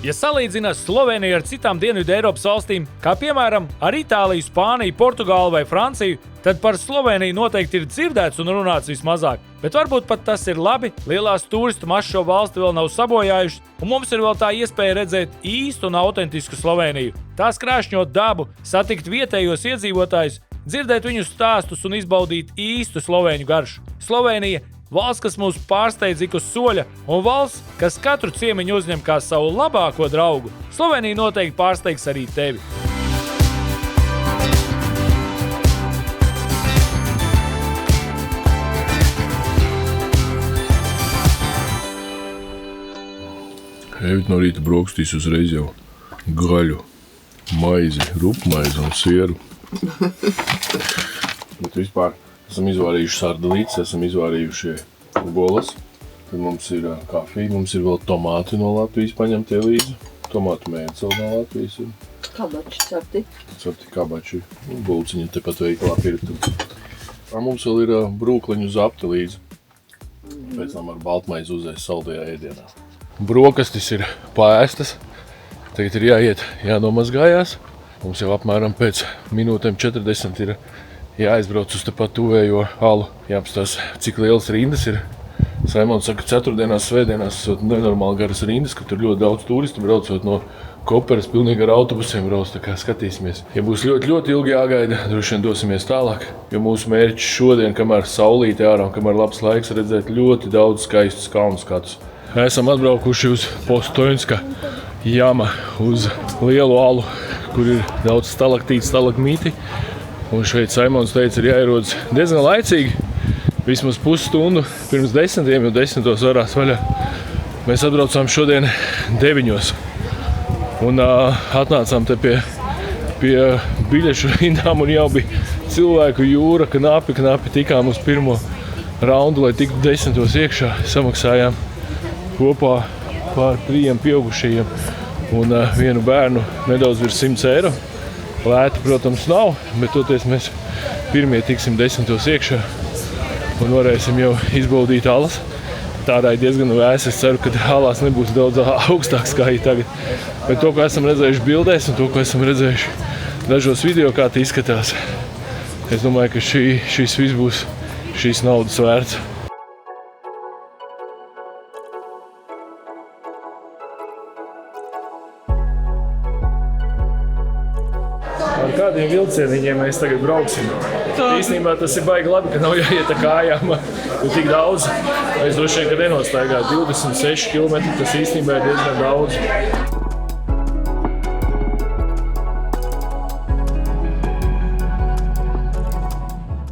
Ja salīdzinās Sloveniju ar citām Dienvidu Eiropas valstīm, kā piemēram ar Itāliju, Spāniju, Portugāli vai Franciju, tad par Sloveniju noteikti ir dzirdēts un runāts vismazāk. Bet varbūt pat tas ir labi, lielās turistu masas šo valsti vēl nav sabojājušas, un mums ir vēl tā iespēja redzēt īstu un autentisku Sloveniju. Tās krāšņo dabu, satikt vietējos iedzīvotājus, dzirdēt viņu stāstus un izbaudīt īstu slovēņu garšu. Slovenija – valsts, kas mūs pārsteidz ik uz soļa, un valsts, kas katru ciemiņu uzņem kā savu labāko draugu. Slovenija noteikti pārsteigs arī tevi. Evit no rīta brokastīs uzreiz jau gaļu, maizi, rupmaizi un sieru. Bet vispār esam izvārījuši sardelītes, esam izvārījuši golas. Tad mums ir kafija, mums ir vēl tomāti no Latvijas paņemtie līdzi. Tomātu mēceli no Latvijas ir. Kabači cepti. Cepti kabači. Bulciņi tepat veikalā pirktu. Mums vēl ir brūkliņu zapti līdzi. Pēc tam ar baltmaizi uzēs saldajā ēdienā. Brokastis ir paēstas. Tagad ir jānomazgājās. Mums jau apmēram pēc minūtēm 40 ir jāizbrauc uz tepat tuvējo alu. Jāapstās, cik lielas rindas ir. Saimons saka, ceturtdienās, svētdienās esot nenormāli garas rindas, ka tur ļoti daudz turistu braucot no Koperas, pilnīgi ar autobusiem brauc, tā kā skatīsimies. Ja būs ļoti ilgi jāgaida, droši vien dosimies tālāk, jo mūsu mērķis šodien, kamēr saulīte ārā un kamēr labs laiks, redzēt ļoti daudz skaistus kalnu skatus. Esam atbraukuši uz Postoinska jama, uz lielu alu, kur ir daudz stalaktīti, stalagmīti. Un šeit Saimons teica, ir jāierodas diezgan laicīgi, vismaz pusstundu pirms 10, jo 10 varās vaļā. Mēs atbraucām šodien 9. Un atnācām te pie biļešu rindām un jau bija cilvēku jūra, knapi tikām uz pirmo raundu, lai tiktu 10 iekšā. Samaksājām kopā pār 3 pieaugušajiem un vienu bērnu nedaudz virs 100 eiro. Lēti, protams, nav, bet toties mēs pirmie tiksim 10 iekšā un varēsim jau izbaudīt alas. Tādā ir diezgan vēs, es ceru, ka alās nebūs daudz augstāks kā tagad. Bet to, ko esam redzējuši bildēs un to, ko esam redzējuši dažos video, kā tā izskatās, es domāju, ka šis viss būs šīs naudas vērts. Ar kādiem vilcieniņiem mēs tagad brauksim? Īstenībā tas ir baigi labi, ka nav jāiet ar kājām tik daudz. Es droši vien, ka nenostaigāju 26 km, tas īstenībā ir diezgan daudz.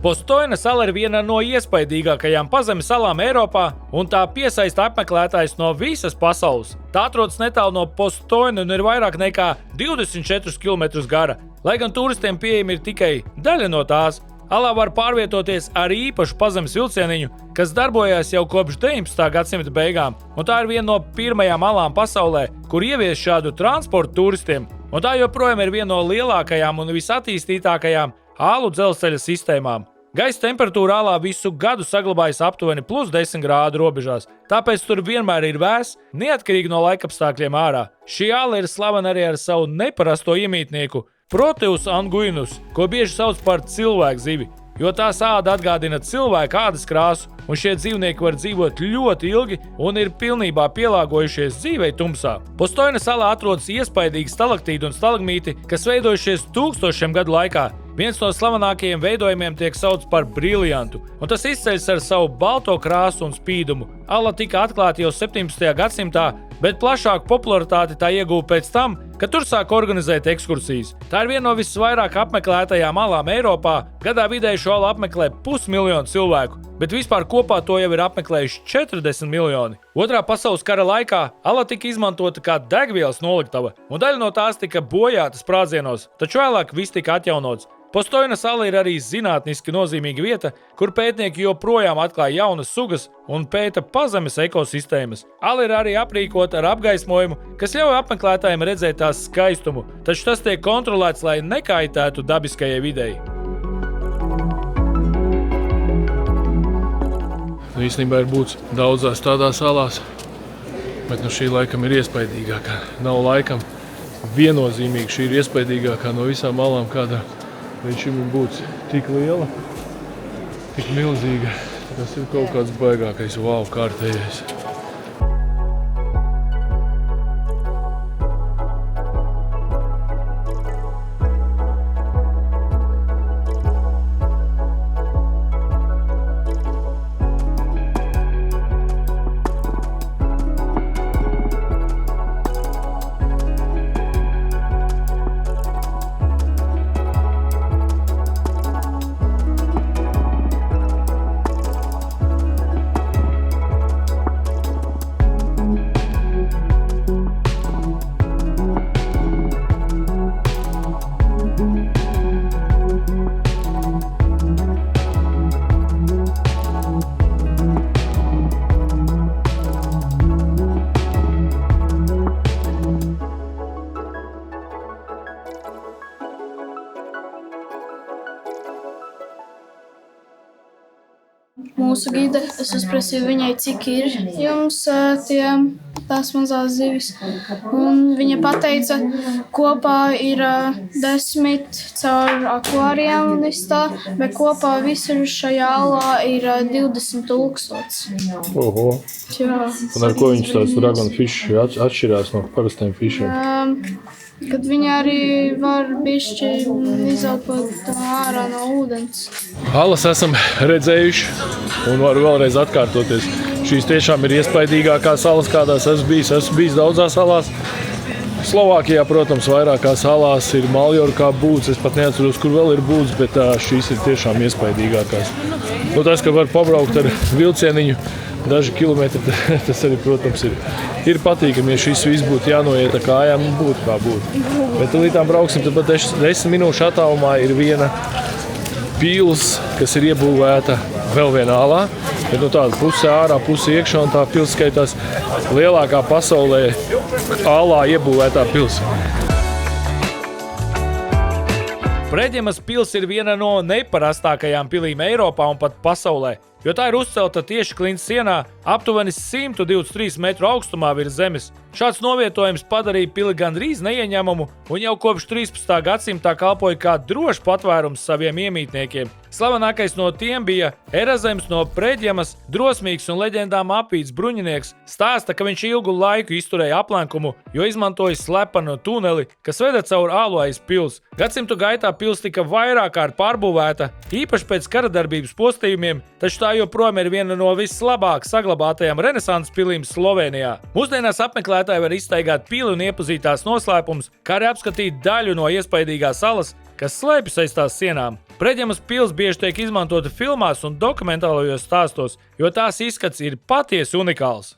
Postoina sala ir viena no iespaidīgākajām pazemes salām Eiropā, un tā piesaista apmeklētājus no visas pasaules. Tā atrodas netālu no Postoina un ir vairāk nekā 24 km gara. Lai gan turistiem pieejami ir tikai daļa no tās, alā var pārvietoties ar īpašu pazemes vilcieniņu, kas darbojās jau kopš 19. gadsimta beigām, un tā ir viena no pirmajām alām pasaulē, kur ievies šādu transportu turistiem, un tā joprojām ir viena no lielākajām un visattīstītākajām alu dzelzceļa sistēmām. Gaisa temperatūra alā visu gadu saglabājas aptuveni +10 grādu robežās, tāpēc tur vienmēr ir vēss, neatkarīgi no laikapstākļiem ārā. Šī ala ir slavena arī ar savu neparasto iemītnieku Proteus anguinus, ko bieži sauc par cilvēku zivi, jo tās āda atgādina cilvēku ādas krāsu, un šie dzīvnieki var dzīvot ļoti ilgi un ir pilnībā pielāgojušies dzīvei tumsā. Postoina salā atrodas iespaidīgi stalaktīti un stalagmīti, kas veidojušies tūkstošiem gadu laikā. Viens no slavenākajiem veidojumiem tiek saukts par briljantu, un tas izceļas ar savu balto krāsu un spīdumu. Ala tika atklāta jau 17. gadsimtā, bet plašāku popularitāti tā ieguva pēc tam, kad tur sāk organizēt ekskursijas. Tā ir viena no visvairāk apmeklētajām alām Eiropā. Gadā vidēji šo alu apmeklē 500 000 cilvēku, bet vispār kopā to jau ir apmeklējuši 40 miljoni. Otrā pasaules kara laikā ala tika izmantota kā degvielas noliktava, un daļa no tās tika bojāta sprādzienos, taču vēlāk viss tika atjaunots. Postoina sala ir arī zinātniski nozīmīga vieta, kur pētnieki joprojām atklāja jaunas sugas un pēta pazemes ekosistēmas. Ala ir arī aprīkota ar apgaismojumu, kas ļauj apmeklētājiem redzēt tās skaistumu, taču tas tiek kontrolēts, lai nekaitētu dabiskajai videi. Īstenībā ir būts daudzās tādās salās, Bet šī laikam ir iespaidīgākā. Nav laikam viennozīmīgi šī ir iespaidīgākā no visām malām, kāda līdz šim ir būts tik liela, tik milzīga. Tas ir kaut kāds baigākais, wow, kārtējais. Mūsu gide, es uzprasīju viņai, cik ir jums tās mazās zivis. Un viņa pateica, kopā ir 10 caur akvārijām un tā, bet kopā visur šajā alā ir 20,000. Oho. Jā. Un ar ko viņš tāds dragonfish atšķirās no parastiem fišiem? Kad viņi arī var bišķi izelpot ārā no ūdens. Alas esam redzējuši un varu vēlreiz atkārtoties. Šīs tiešām ir iespaidīgākās salas, kādās esmu bijis. Esmu bijis daudzās salās. Slovākijā, protams, vairākās salās ir Maljorkā būts. Es pat neatceros, kur vēl ir būts, bet šīs ir tiešām iespaidīgākās. Nu, tas, ka var pabraukt ar vilcieniņu daži kilometri, tas arī, protams, ir patīkami. Ja šis viss būtu jānoiet ar kājām, būtu kā būtu. Bet līdz brauksim, tad pat 10 minūšu attālumā ir viena pils, kas ir iebūvēta vēl vienā alā. Bet tāda puse ārā, puse iekšā, un tā pils skaitās lielākā pasaulē alā iebūvētā pils. Preģemas pils ir viena no neparastākajām pilīm Eiropā un pat pasaulē, jo tā ir uzcelta tieši klints sienā, aptuveni 123 metru augstumā virs zemes. Šāds novietojums padarīja pili gandrīz neieņemamu un jau kopš 13. gadsimtā kalpoja kā drošs patvērums saviem iemītniekiem. Slavenākais no tiem bija Erazems no Preģemas, drosmīgs un leģendām apīts bruņinieks, stāsta, ka viņš ilgu laiku izturēja aplenkumu, jo izmantoja slepenu tuneli, kas veda caur ālu aiz pils. Gadsimtu gaitā pils tika vairāk kārt pārbūvēta, īpaši pēc karadarbības postījumiem, taču tā joprojām ir viena no vislabāk saglabātajām renesanses pilīm Slovenijā. Mūsdienās apmeklētāji var izstaigāt pili un iepazīt tās noslēpumus, kā arī apskatīt daļu no iespaidīgās salas, kas slēpjas aiz tās sienām. Preģemas pils bieži tiek izmantota filmās un dokumentālajos stāstos, jo tās izskats ir patiesi unikāls.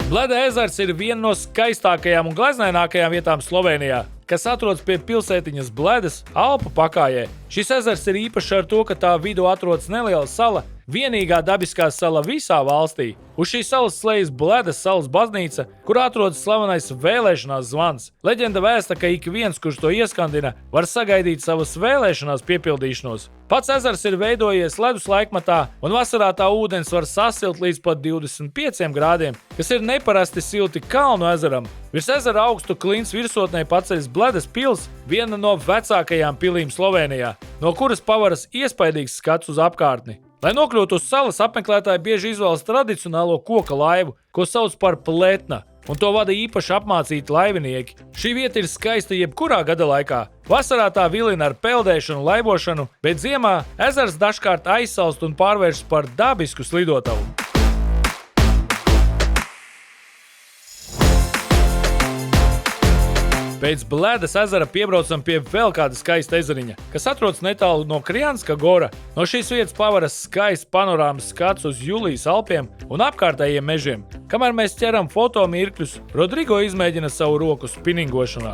Bleda ezers ir viena no skaistākajām un gleznainākajām vietām Slovenijā, kas atrodas pie pilsētiņas Bledas, Alpu pakājē. Šis ezers ir īpašs ar to, ka tā vidū atrodas neliela sala, vienīgā dabiskā sala visā valstī. Uz šīs salas slējas Bledas salas baznīca, kur atrodas slavenais vēlēšanās zvans. Leģenda vēsta, ka ik viens, kurš to ieskandina, var sagaidīt savas vēlēšanās piepildīšanos. Pats ezers ir veidojies ledus laikmatā, un vasarā tā ūdens var sasilt līdz pat 25 grādiem, kas ir neparasti silti kalnu ezeram. Virs ezera augstu klints virsotnē paceļas Bledas pils, viena no vecākajām pilīm Slovenijā, no kuras pavaras iespaidīgs skats uz apkārtni. Lai nokļūtu uz salas, apmeklētāji bieži izvēlas tradicionālo koka laivu, ko sauc par pletna, un to vada īpaši apmācīti laivinieki. Šī vieta ir skaista jebkurā gada laikā. Vasarā tā vilina ar peldēšanu, laivošanu, bet ziemā ezers dažkārt aizsalst un pārvēršas par dabisku slidotavu. Pēc Bledas ezera piebraucam pie vēl kāda skaista ezeriņa, kas atrodas netālu no Krianska gora. No šīs vietas pavaras skaists panorāmas skats uz Julijas Alpiem un apkārtējiem mežiem. Kamēr mēs ķeram fotomirkļus, Rodrigo izmēģina savu roku spinningošanā.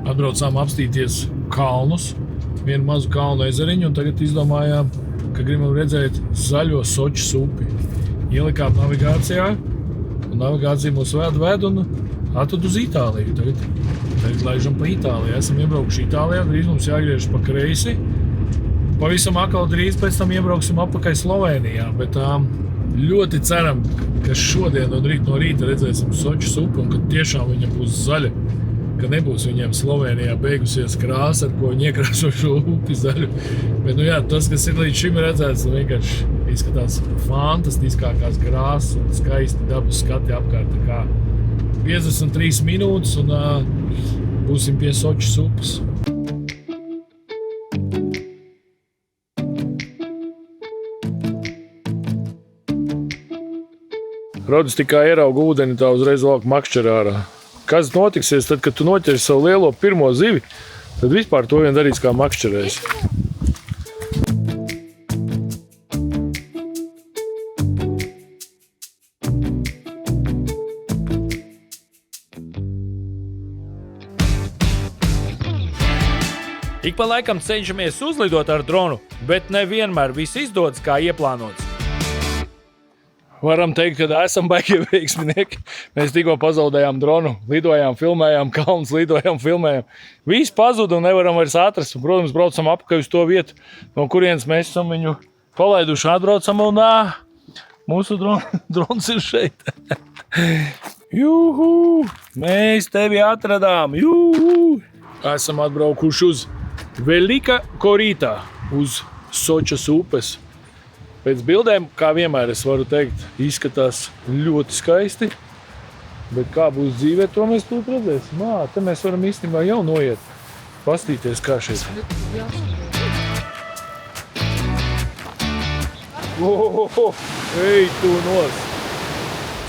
Atbraucām apstīties kalnus, vienu mazu kalnu ezeriņu, un tagad izdomājām, ka gribam redzēt zaļo Sočas upi. ielikām navigācijā, un navigācija mūs ved un atved uz Itāliju. Tagad laižam pa Itāliju. Esam iebraukuši Itālijā, drīz mums jāgriežas pa kreisi. Pavisam atkal drīz pēc tam iebrauksim atpakaļ Slovenijā, bet ļoti ceram, ka šodien un rīt no rīta redzēsim Sočas upi un ka tiešām viņa būs zaļa, ka nebūs viņiem Slovenijā beigusies krāsa, ar ko viņi iekrāso šo upi zaļu. Bet, tas, kas ir līdz šim redzēts, vienkārši izskatās fantastiskākās krāsas un skaisti dabas skati apkārt. Tā kā 53 minūtes un būsim pie Sočas upes. Rodis tikai ierauga ūdeni, tā uzreiz valk makšķerā ārā. Kas notiksies tad, kad tu noķeri savu lielo pirmo zivi, tad vispār to vien darīs kā makšķerēs. Ik pa laikam cenšamies uzlidot ar dronu, bet nevienmēr viss izdodas kā ieplānots. Varam teikt, ka esam baigie veiksminieki. Mēs tikko pazaudējām dronu, lidojām, filmējām, kalnus lidojām, filmējām. Viss pazuda un nevaram vairs atrast. Un, protams, braucam apakaļ uz to vietu, no kurienes mēs esam viņu palaiduši, atbraucam un mūsu drons ir šeit. Juhu! Mēs tevi atradām! Juhu! Esam atbraukuši uz Velika Korita, uz Sočas upes. Pēc bildēm, kā vienmēr es varu teikt, izskatās ļoti skaisti, bet kā būs dzīvē, to mēs tūlīt redzēsim. Te mēs varam īstenībā jau noiet, pastīties kā šeit. Ej, tu nos!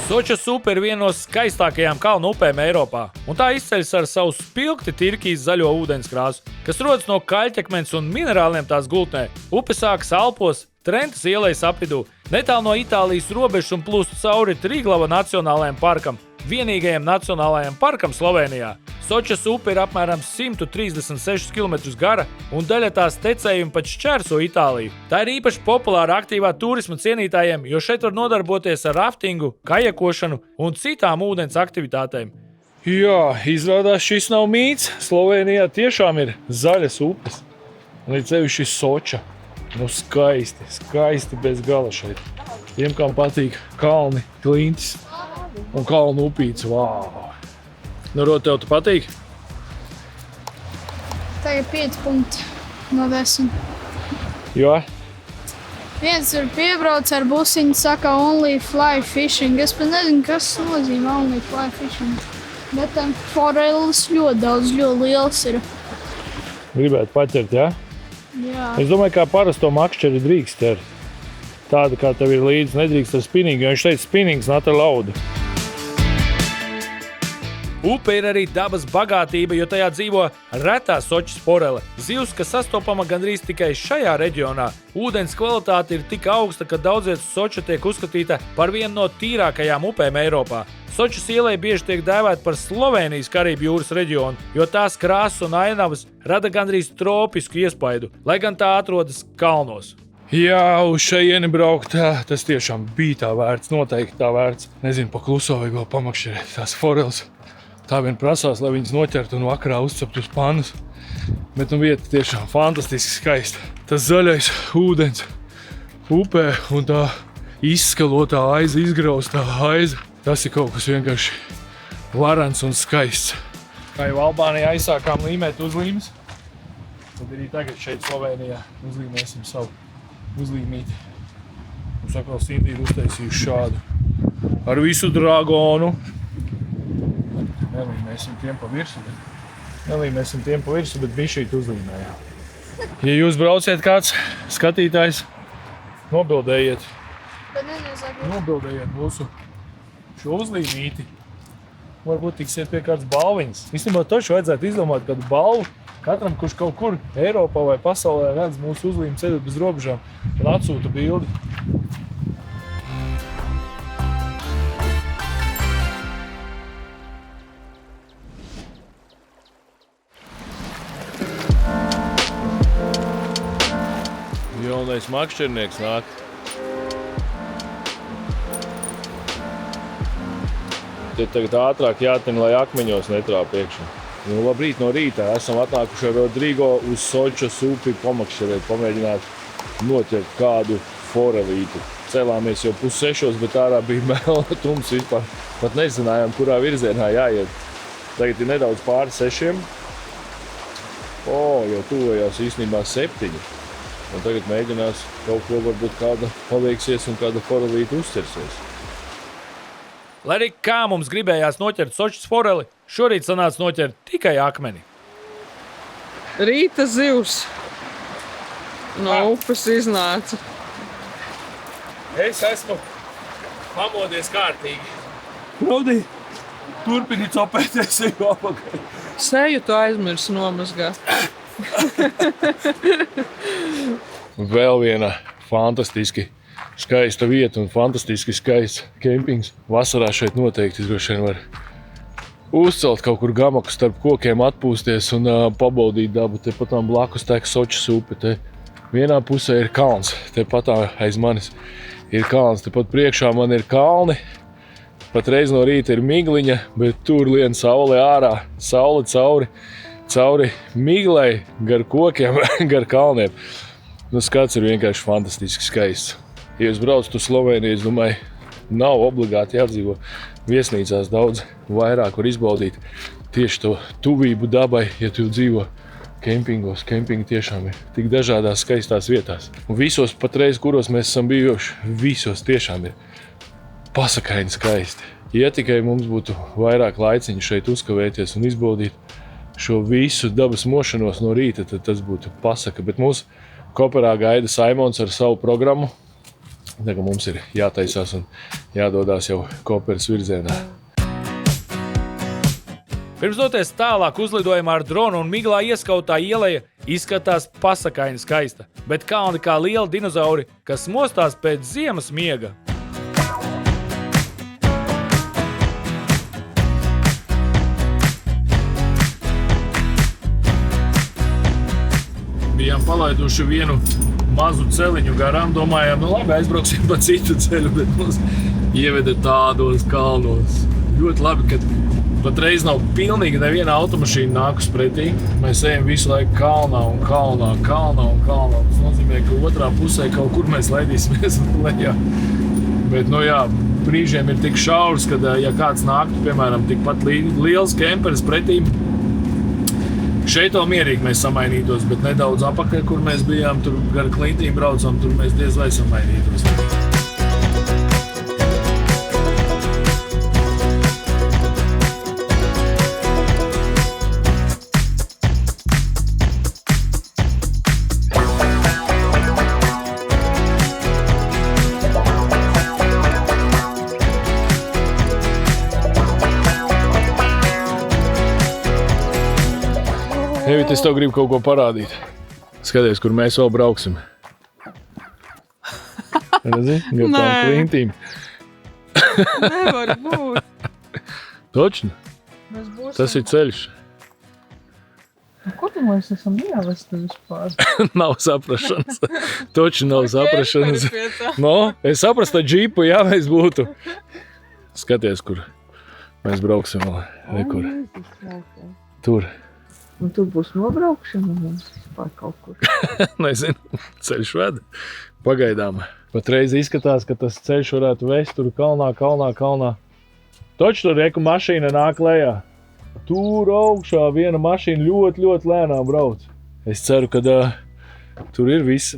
Sočas upe ir viena no skaistākajām kalnu upēm Eiropā, un tā izceļas ar savu spilgti tirkīs zaļo ūdenskrāsu, kas rodas no kaļķakmens un minerāliem tās gultnē. Upe sākas Alpos, Trentas ielejas apvidū, netālu no Itālijas robežas un plūst cauri Trīglava nacionālajam parkam, vienīgajam nacionālajam parkam Slovenijā. Sočas upe ir apmēram 136 km gara un daļa tās tecējuma pat šķērso Itāliju. Tā ir īpaši populāra aktīvā turisma cienītājiem, jo šeit var nodarboties ar raftingu, kajakošanu un citām ūdens aktivitātēm. Jā, izrādās šis nav mīts. Slovenijā tiešām ir zaļas upes. Līdz sevišķi Soča. Skaisti bez gala šeit. Tiem, kam patīk kalni, klintis un kalnu upītes. Wow! Rod, tev tu patīk? Tagad 5 punkti no 10. Jo? Viens tur piebrauc ar busiņu, saka only fly fishing. Es pat nezinu, kas nozīmē only fly fishing. Bet foreles ļoti daudz, ļoti liels ir. Gribētu paķert, jā? Jā. Es domāju, kā parasto makšķeri drīkst ķert. Tāda, kā tev ir līdzi, nedrīkst ar spinningu, jo viņš teica spinnings, not allowed. Upe ir arī dabas bagātība, jo tajā dzīvo retā Sočas forele. Zivs, kas sastopama gandrīz tikai šajā reģionā. Ūdens kvalitāte ir tik augsta, ka daudzviet Soča tiek uzskatīta par vienu no tīrākajām upēm Eiropā. Sočas ieleja bieži tiek dēvēta par Slovenijas Karību jūras reģionu, jo tās krāsas un ainavas rada gandrīz tropisku iespaidu, lai gan tā atrodas kalnos. Jā, uz šeieni braukt, tas tiešām bija tā vērts, noteikti tā vērts. Nezinu, pa kluso vai vēl pamakšķerēt tās foreles. Tā vien prasās, lai viņas noķertu un vakarā uzceptu uz pannas. Bet vieta tiešām fantastiski skaista. Tas zaļais ūdens upē un tā izskalotā aiza, izgraustā aiza. Tas ir kaut kas vienkārši varants un skaists. Kā jau Albānijā aizsākām līmēt uzlīmes, tad arī tagad šeit Slovenijā uzlīmēsim savu uzlīmīti. Mums atkal Sindī ir uztaisījuši šādu ar visu dragonu. Nelīmēsim tiem pa virsu, bet bišķīt uzlīmējām. Ja jūs brauciet kāds skatītājs, nobildējiet mūsu šo uzlīmīti. Varbūt tiksiet pie kāds balviņas. Īstenībā toši vajadzētu izdomāt kādu balvu katram, kurš kaut kur Eiropā vai pasaulē redz mūsu uzlīmi ceļot bez robežām un atsūta bildi. Jaunais makšķernieks nāk. te tagad ātrāk jātina, lai akmeņos netrāp iekšā. Nu, labrīt no rītā esam atnākuši ar Rodrigo uz Sočas upi pamakšķerēt, pamēģināt noķert kādu forelīti. Cēlāmies jau 5:30, bet ārā bija melna tums vispār. Pat nezinājām, kurā virzienā jāiet. Tagad ir nedaudz pāri 6. Jau tuvojās īstenībā 7. Un tagad mēģinās kaut ko, varbūt kāda palieksies un kāda forelīte uzķersies. Lai arī kā mums gribējās noķert Sočas foreli, šorīt sanāca noķert tikai akmeni. Rīta zivs no upes iznāca. Es esmu pamodies kārtīgi. Rudi, turpini copēties seju apakaļ. Seju tu aizmirsi nomazgāt. Vēl viena fantastiski skaista vieta un fantastiski skaists kempings. Vasarā šeit noteikti droši vien var uzcelt kaut kur gamaku starp kokiem, atpūsties un pabaudīt dabu. Tepatām blakus tek Sočas upe. Te vienā pusē ir kalns, tepatām aiz manis ir kalns. Tepat priekšā man ir kalni. Pat reiz no rīta ir migliņa, bet tur lien saule ārā. Saule cauri miglai, gar kokiem, gar kalniem. Nu, skats ir vienkārši fantastiski skaists. Ja jūs braucat uz Sloveniju, es domāju, nav obligāti jādzīvo viesnīcās, daudz vairāk var izbaudīt tieši to tuvību dabai, ja tu dzīvo kempingos. Kempingi tiešām ir tik dažādās skaistās vietās. Un visos patreiz, kuros mēs esam bijuši, visos tiešām ir pasakaini skaisti. Ja tikai mums būtu vairāk laiciņu šeit uzkavēties un izbaudīt šo visu dabas mošanos no rīta, tad tas būtu pasaka. Bet mūs Koperā gaida Saimons ar savu programmu. Tagad mums ir jātaisās un jādodās jau Koperas virzienā. Pirms doties tālāk uzlidojumā ar dronu un miglā ieskautā ieleja izskatās pasakaini skaista, bet kalni kā lieli dinozauri, kas mostās pēc ziemas miega. Bijām palaiduši vienu mazu celiņu garām, domājām, labi, aizbrauksim pa citu ceļu, bet mums ieveda tādos kalnos. Ļoti labi, ka patreiz nav pilnīgi neviena automašīna nākus pretī. Mēs ejam visu laiku kalnā. Tas nozīmē, ka otrā pusē kaut kur mēs laidīsimies lejā. Bet, brīžiem ir tik šaurs, kad, ja kāds nāktu, piemēram, tikpat liels kemperis pretī, šeit vēl mierīgi mēs samainītos, bet nedaudz apakaļ, kur mēs bijām, tur gar klintīm braucam, tur mēs diez vai samainītos. Evita, es tev gribu kaut ko parādīt. Skaties, kur mēs vēl brauksim. Redzi? Gar tām klintīm. Nevar būt. Točni? Tas ir ceļš. Kur mēs esam ievesti vispār? Nav saprašanas. Točni nav saprašanas. Es saprastu džipu, jā, mēs būtu. Skaties, kur mēs brauksim vēl. Rekur. Tur. Un tur būs nobraukšana mums vispār kaut kur. Nezinu, ceļš ved. Pagaidām. Patreiz izskatās, ka tas ceļš varētu vest tur kalnā. Toč tur reku mašīna nāk lejā. Tur augšā viena mašīna ļoti lēnām brauc. Es ceru, ka tur ir viss,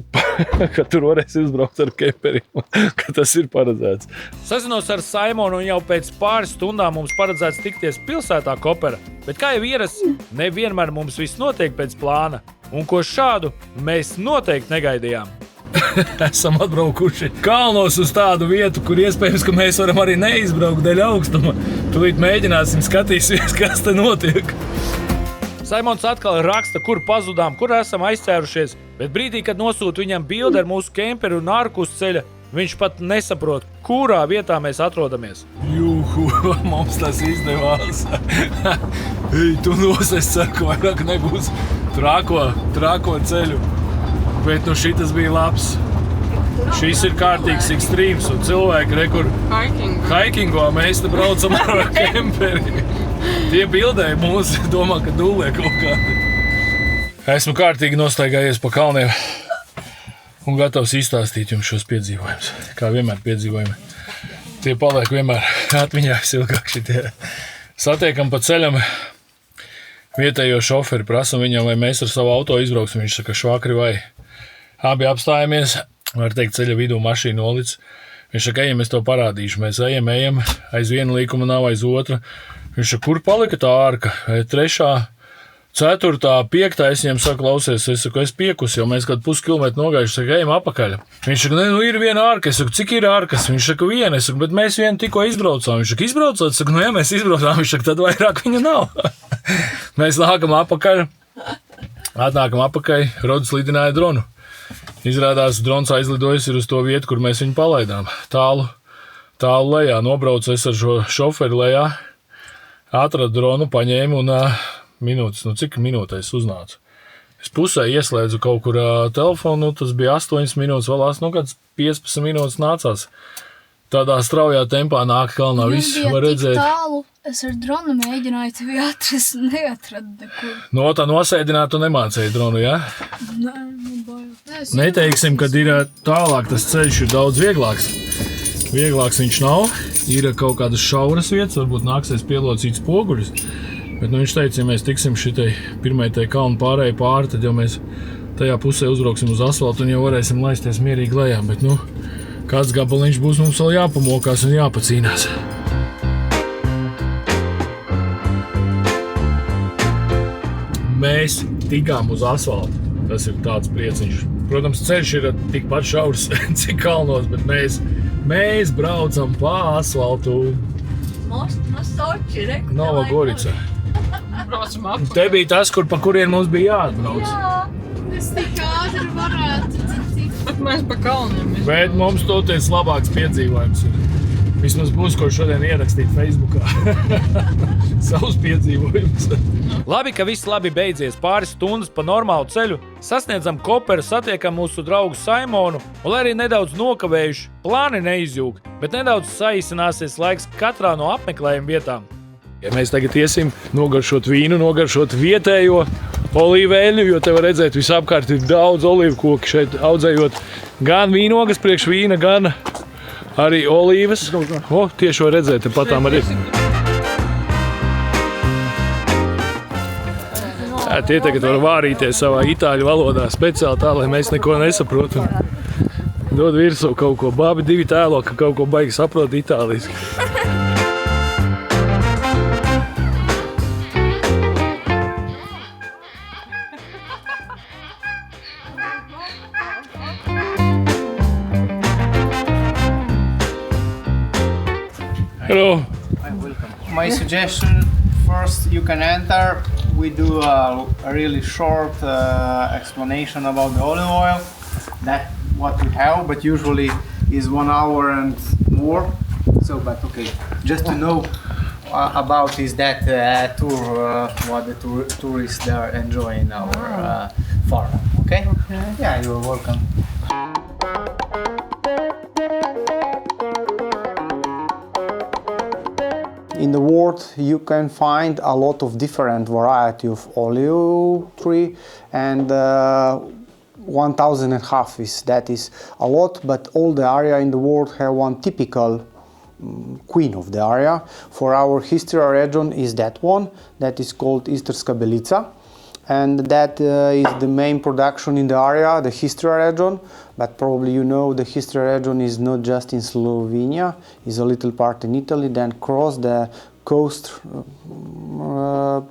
ka tur varēs uzbraukt ar kemperiem, ka tas ir paredzēts. Sazinos ar Saimonu un jau pēc pāris stundām mums paredzēts tikties pilsētā Kopera. Bet kā jau ierasts, nevienmēr mums viss notiek pēc plāna. Un ko šādu mēs noteikti negaidījām. Esam atbraukuši kalnos uz tādu vietu, kur iespējams, ka mēs varam arī neizbraukt dēļ augstuma. Tūlīt mēģināsim, skatīsimies, kas te notiek. Saimons atkal raksta, kur pazudām, kur esam aizcērušies, bet brīdī, kad nosūta viņam bildi ar mūsu kemperi un ārpus ceļa, viņš pat nesaprot, kurā vietā mēs atrodamies. Juhu, mums tas izdevās. Tu es ceru, ka vairāk nebūs trāko ceļu. Bet šitas bija labs. Šis ir kārtīgs ekstrīms, un cilvēki rekur hikingo, mēs te braucam ar kemperi. Tie bildēja mūs, domā, ka dūlē kaut kādi. Esmu kārtīgi nostaigājies pa kalniem un gatavs izstāstīt jums šos piedzīvojumus. Kā vienmēr piedzīvojumi. Tie paliek vienmēr atmiņā visilgāk šitie. Satiekam pa ceļam vietējo šoferi, prasam viņam, vai mēs ar savu auto izbrauksim. Viņš saka, švakri vai. Abi apstājamies, var teikt, ceļa vidū mašīnu nolic. Viņš saka, ejam, es to parādīšu. Mēs ejam, aiz viena līkuma nav, aiz otra. Viņš saka, kur palika tā ārka? 3., 4., 5. Es viņam saku, klausies, es saku, es piekus, jo mēs kādu puskilometru nogājuši, saka, ejam apakaļ. Viņš saka, nu ir viena ārka. Es saku, cik ir ārkas? Viņš saka, viena. Es saku, bet mēs vienu tikko izbraucām. Viņš saka, izbraucot? Es saku, nu ja mēs izbraucām. Viņš saka, tad vairāk viņa nav. Mēs nākam apakaļ, atnākam apakaļ, Rodis lidināja dronu. Izrādās, drons aizlidojis ir uz to vietu, kur mēs viņu palaidām. Tālu lejā, nobraucu es ar šo šoferi lejā, atradu dronu, paņēmu un minūtes, cik minūtēs uznācu. Es pusē ieslēdzu kaut kur telefonu, tas bija 8 minūtes, vēl kāds 15 minūtes nācās. Tādā straujā tempā nāk kalnā, viss var redzēt. Tālu. Es ar dronu mēģināju tevi atrast, neatradu nekur. No tā nosēdināt tu nemācēji dronu, jā? Nē, bail. Neteiksim, kad ir tālāk tas ceļš ir daudz vieglāks. Vieglāks viņš nav, ir kaut kādas šauras vietas, varbūt nāksies pielocīt spoguļus. Bet viņš teica, ja mēs tiksim šitai pirmai tai kalnu pārēju pāri, tad jau mēs tajā pusē uzbrauksim uz asfaltu un jau varēsim laisties mierīgi lejā. Bet kāds gabaliņš būs mums vēl jāpamokās un jāpacīnās. Mēs tikām uz asfaltu. Tas ir tāds prieciņš. Protams, ceļš ir tikpat šaurs, cik kalnos, bet mēs braucam pa asfaltu. Novogorica. Te bija tas, pa kurien mums bija jāatbrauc. Jā, es tik ātri varētu. Bet mēs pa kalniem. Bet mums toties labāks piedzīvojums ir. Vismaz būs, ko šodien ierakstīt Facebookā. Savus piedzīvojumus. Labi, ka viss labi beidzies. Pāris stundas pa normālu ceļu. Sasniedzam Koperu, satiekam mūsu draugu Saimonu. Un lai arī nedaudz nokavējuši, plāni neizjūg, bet nedaudz saīsināsies laiks katrā no apmeklējuma vietām. Ja mēs tagad iesim nogaršot vīnu, nogaršot vietējo olīveļu, jo te var redzēt, visapkārt ir daudz olīvu koki šeit audzējot. Gan vīnogas priekš vīna, gan arī olīvas. Tieši var redzēt, patām arī. Tie tagad var vārīties savā itāļu valodā speciāli tā, lai mēs neko nesaprotam. Dod virsū kaut ko. Babi divi tēlo, ka kaut ko baigi saprot itāliski. Hello. My suggestion, first you can enter. We do a really short explanation about the olive oil. That's what we have, but usually is 1 hour and more. So, but okay, just to know about is that tour, what the tourists are enjoying our farm. Okay? Yeah, you're welcome. In the world, you can find a lot of different variety of olive tree, and 1,500 that is a lot. But all the area in the world have one typical queen of the area. For our Histria region is that one that is called Isterska Belica, and that is the main production in the area, the Histria region. But probably you know the Histria region is not just in Slovenia, is a little part in Italy, then cross the coast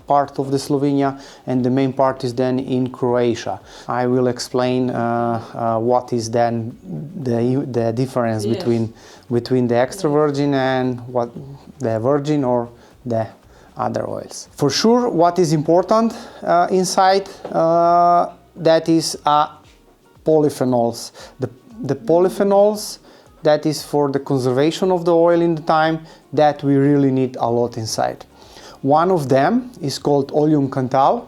part of the Slovenia, and the main part is then in Croatia. I will explain what is then the difference between the extra virgin and what the virgin or the other oils. For sure, what is important inside that is polyphenols. The polyphenols, that is for the conservation of the oil in the time, that we really need a lot inside. One of them is called Oleum Cantal,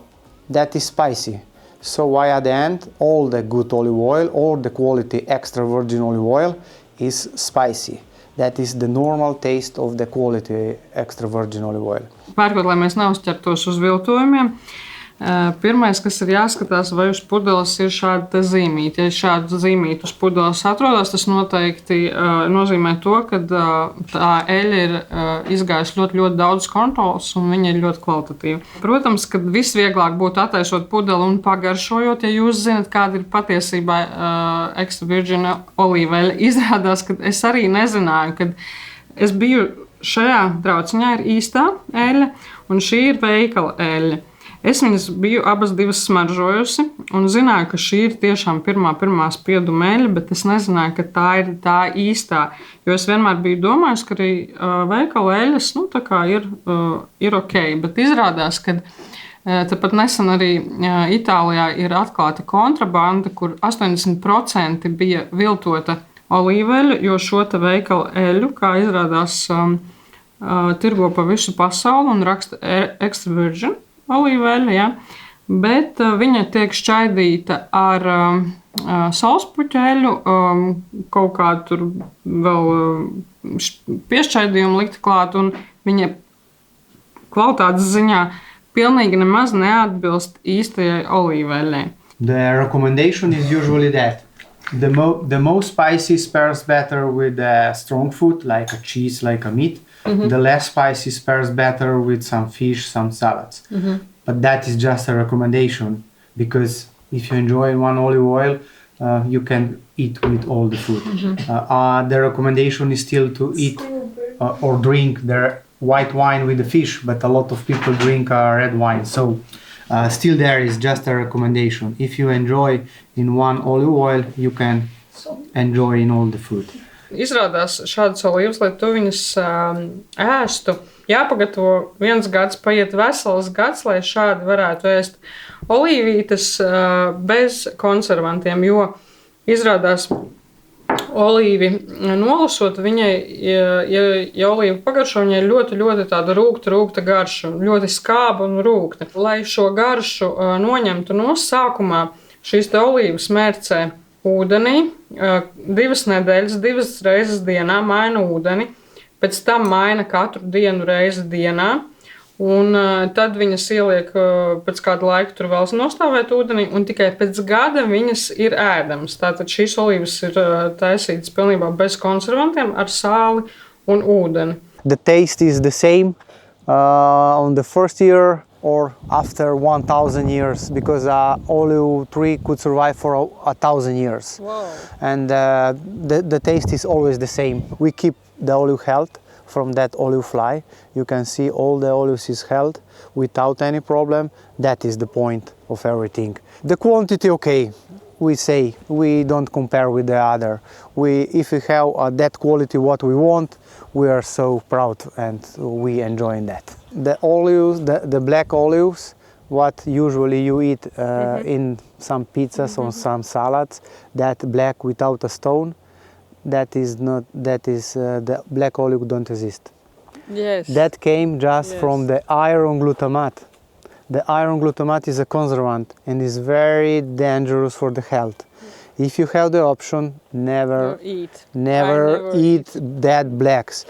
that is spicy. So at the end, all the good olive oil or the quality extra virgin olive oil is spicy. That is the normal taste of the quality extra virgin olive oil. Pērkot, lai mēs neuzķertos uz viltojumiem, pirmais, kas ir jāskatās, vai uz pudeles ir šāda zīmīte. Ja šāda zīmīte uz pudeles atrodas, tas noteikti nozīmē to, ka tā eļļa ir izgājusi ļoti, ļoti daudz kontrolas un viņa ir ļoti kvalitatīva. Protams, ka visvieglāk būtu attaisot pudeli un pagaršojot, ja jūs zinat, kāda ir patiesībā extra virgin olīveļa. Izrādās, ka es arī nezināju, kad es biju šajā trauciņā ir īstā eļļa un šī ir veikala eļļa. Es viņas biju abas divas smaržojusi un zināju, ka šī ir tiešām pirmā spieduma eļļa, bet es nezināju, ka tā ir tā īstā. Jo es vienmēr biju domājis, ka arī veikala eļļas tā kā ir ok, bet izrādās, ka tepat nesen arī Itālijā ir atklāta kontrabanda, kur 80% bija viltota olīveļa, jo šo te veikala eļļu, kā izrādās, tirgo pa visu pasauli un raksta extra virgin olīveļa, ja? Bet viņa tiek šķaidīta ar saulespuķeļu, kaut kādu tur vēl piešķaidījumu likt klāt, un viņa kvalitātes ziņā pilnīgi nemaz neatbilst īstajai olīveļai. The recommendation is usually that the most spicy pairs better with strong food, like a cheese, like a meat. Mm-hmm. The less spicy pairs better with some fish, some salads. Mm-hmm. But that is just a recommendation, because if you enjoy one olive oil, you can eat with all the food. Mm-hmm. The recommendation is still to eat or drink the white wine with the fish, but a lot of people drink red wine. So still there is just a recommendation. If you enjoy in one olive oil, you can enjoy in all the food. Izrādās šādas olīvas, lai tu viņas ēstu, jāpagatavo 1 gads, paiet vesels gads, lai šādi varētu ēst olīvītes bez konservantiem, jo izrādās olīvi nolasot, viņai, ja olīva pagaršo, viņai ļoti, ļoti tāda rūgta garša, ļoti skāba un rūgta. Lai šo garšu noņemtu no sākumā, šīs te olīvas mērcē ūdenī, 2 nedēļas, 2 reizes dienā maina ūdeni, pēc tam maina katru dienu reizi dienā, un tad viņas ieliek pēc kāda laika tur vēl nostāvēt ūdenī, un tikai pēc gada viņas ir ēdamas. Tātad šīs olīvas ir taisītas pilnībā bez konservantiem, ar sāli un ūdeni. The taste is the same on the first year or after 1,000 years, because olive tree could survive for 1,000 years. Wow. And the taste is always the same. We keep the olive health from that olive fly. You can see all the olives is held without any problem. That is the point of everything. The quantity, okay, we say, we don't compare with the other. If we have that quality what we want, we are so proud and we enjoy that. The olives, the black olives, what usually you eat in some pizzas or some salads, that black without a stone, that is the black olive don't exist. Yes. That came just from the iron glutamate. The iron glutamate is a conservant and is very dangerous for the health. If you have the option, never eat that blacks.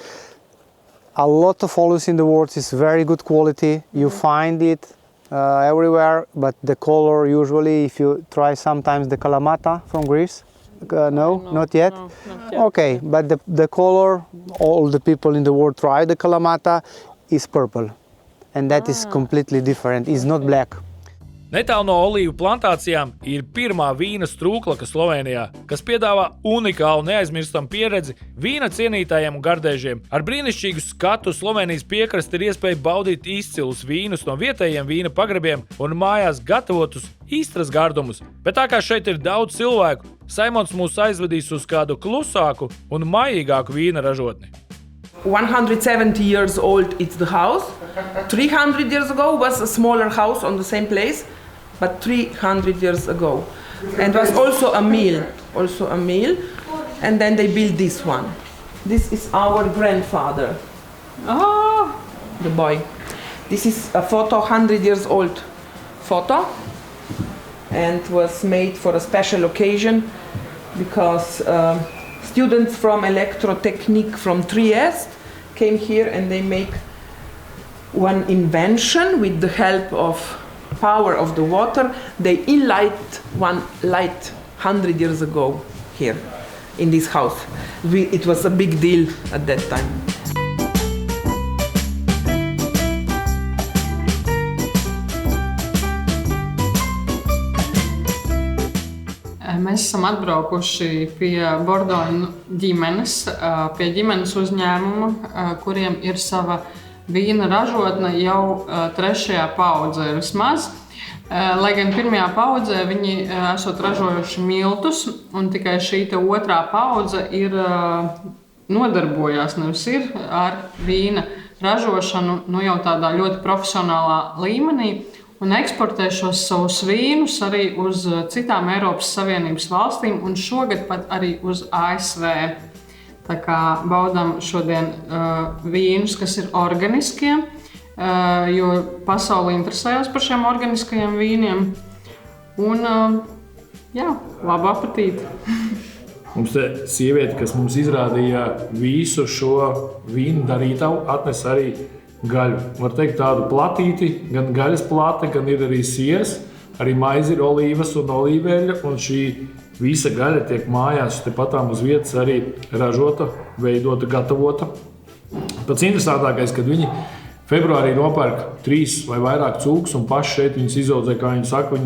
A lot of olives in the world is very good quality. You find it everywhere, but the color usually, if you try sometimes the Kalamata from Greece, no, not yet. No, not yet. Okay, but the color, all the people in the world try the Kalamata, is purple. And that is completely different, it's not black. Netālu no olīvu plantācijām ir pirmā vīna strūklaka Slovenijā, kas piedāvā unikālu neaizmirstamu pieredzi vīna cienītājiem un gardēžiem. Ar brīnišķīgu skatu Slovenijas piekrasti ir iespēja baudīt izcilus vīnus no vietējiem vīna pagrabiem un mājās gatavotus īstras gardumus. Bet tā kā šeit ir daudz cilvēku, Saimons mūs aizvedīs uz kādu klusāku un maigāku vīna ražotni. 170 years old it's the house. 300 years ago was a smaller house on the same place, but 300 years ago. And was also a mill. And then they built this one. This is our grandfather. Oh. The boy. This is a photo, 100 years old photo. and was made for a special occasion because students from Electrotechnique from Trieste came here and they make one invention with the help of power of the water. They enlight one light 100 years ago here in this house. It was a big deal at that time. Mēs esam atbraukuši pie Bordoņu ģimenes, pie ģimenes uzņēmuma, kuriem ir sava vīna ražotne jau 3. paudzē vismaz. Lai gan 1. paudzē viņi esot ražojuši miltus, un tikai šī 2. paudze ir nodarbojās, nevis ir ar vīna ražošanu jau tādā ļoti profesionālā līmenī. Un eksportē šos savus vīnus arī uz citām Eiropas Savienības valstīm un šogad pat arī uz ASV. Tā kā baudām šodien vīnus, kas ir organiskie, jo pasaule interesējas par šiem organiskajiem vīniem. Un jā, labu apetīti! Mums te sieviete, kas mums izrādīja visu šo vīnu darītavu, atnes arī gaļu. Var teikt tādu platīti, gan gaļas plate, gan ir arī siers, arī maize ir olīvas un olīveļa, un šī visa gaļa tiek mājās tepatām uz vietas arī ražota, veidota, gatavota. Pats interesantākais, kad viņi februārī nopērk 3 vai vairāk cūkus un paši šeit viņus izaudzē, kā viņi saka,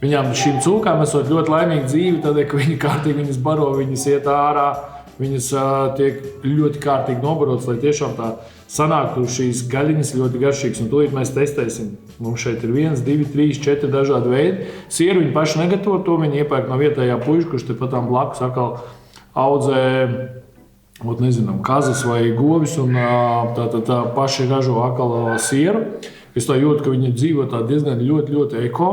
viņām šīm cūkām esot ļoti laimīgi dzīvi, tādēļ, ka viņi kārtīgi viņas baro, viņas iet ārā, viņas tiek ļoti kārtīgi nobarotas, lai tiešām tā sanāktu šīs gaļiņas ļoti garšīgas, un tūlīt mēs testēsim. Mums šeit ir 1, 2, 3, 4 dažādi veidi. Sieru viņi paši negatavo, to viņi iepērk no vietējā puiša, kurš tepatām blakus atkal audzē, kazas vai govis, un tā paši ražo atkal sieru. Es tā jūtu, ka viņi dzīvo tā diezgan ļoti eko,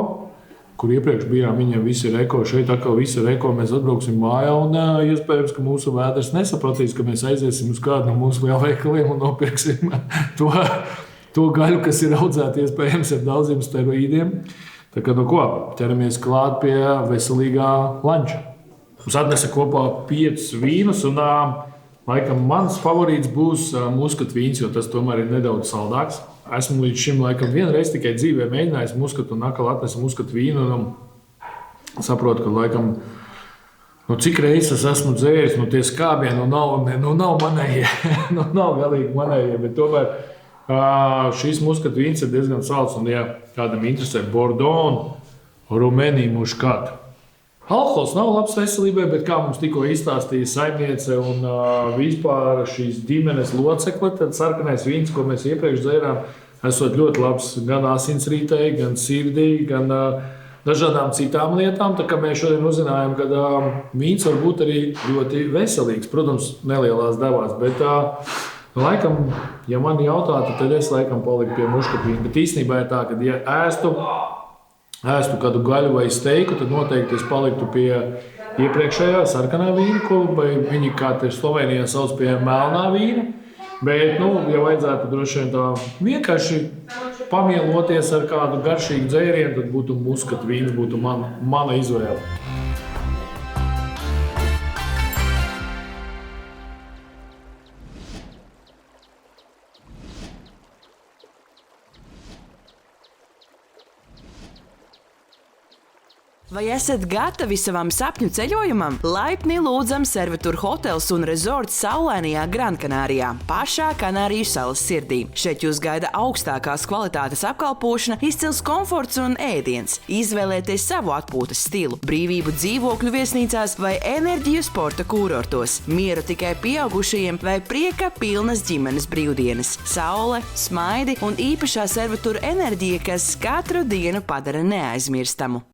kur iepriekš bijām, viņiem visi ir eko, šeit atkal visi ir eko, mēs atbrauksim mājā, un iespējams, ka mūsu vēders nesapratīs, ka mēs aiziesim uz kādu no mūsu lielveikaliem un nopirksim to gaļu, kas ir audzēta iespējams ar daudziem steroīdiem. Tā kā ķeramies klāt pie veselīgā lanča. Mums atnesa kopā 5 vīnus, un laikam mans favorīts būs muskatvīns, jo tas tomēr ir nedaudz saldāks. Esmu līdz šim laikam vienreiz tikai dzīvē mēģinājis muskatu un atkal atnesu muskatu vīnu. Saprotu, ka laikam, cik reizes esmu dzēris, tie skābieni nav manējie, nav galīgi manējie, bet tomēr šīs muskatu vīns ir diezgan salds, un ja kādam interesē Bordeaux, Rumēnija, Muškata. Alkohols nav labs veselībai, bet kā mums tikko izstāstīja saimniece un vispār šīs ģimenes locekle, tad sarkanais vīns, ko mēs iepriekš dzērām, esot ļoti labs gan asinsrītei, gan sirdī, gan dažādām citām lietām. Tā kā mēs šodien uzzinājām, ka vīns var būt arī ļoti veselīgs, protams, nelielās devās, bet laikam, ja man jautātu, tad es laikam paliku pie muškatvīna, bet īstenībā ir tā, ka ja ēstu kādu gaļu vai steiku, tad noteikti es paliktu pie iepriekšējā sarkanā vīna, ko viņi, kā te Slovenijā sauc, pie melnā vīna. Bet, ja vajadzētu droši vien tā vienkārši pamieloties ar kādu garšīgu dzērienu, tad būtu muskatvīns, būtu mana izvēle. Vai esat gatavi savam sapņu ceļojumam? Laipni lūdzam Servitur hotels un resorts saulainajā Grankanārijā, pašā Kanāriju salas sirdī. Šeit jūs gaida augstākās kvalitātes apkalpošana, izcils komforts un ēdiens. Izvēlieties savu atpūtas stilu, brīvību dzīvokļu viesnīcās vai enerģiju sporta kūrortos, mieru tikai pieaugušajiem vai prieka pilnas ģimenes brīvdienas, saule, smaidi un īpašā Servitur enerģija, kas katru dienu padara neaizmirstamu.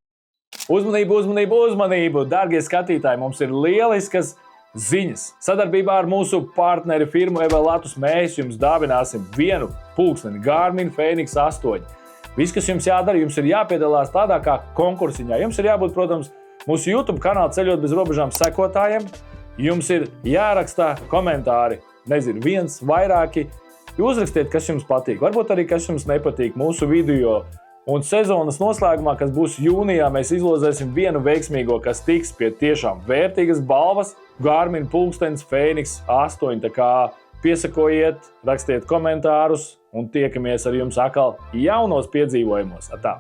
Uzmanību! Dārgie skatītāji, mums ir lieliskas ziņas. Sadarbībā ar mūsu partneri firmu Evelatus mēs jums dāvināsim 1 pulksteni Garmin Fenix 8. Viss, kas jums jādara, jums ir jāpiedalās tādā kā konkursiņā. Jums ir jābūt, protams, mūsu YouTube kanāla Ceļot bez robežām sekotājiem. Jums ir jārakstā komentāri, 1, vairāki. Uzrakstiet, kas jums patīk, varbūt arī kas jums nepatīk mūsu video. Un sezonas noslēgumā, kas būs jūnijā, mēs izlozēsim vienu veiksmīgo, kas tiks pie tiešām vērtīgas balvas. Garmin pulkstenis Fēniks 8. Tā kā piesakojiet, rakstiet komentārus un tiekamies ar jums atkal jaunos piedzīvojumos. Atā!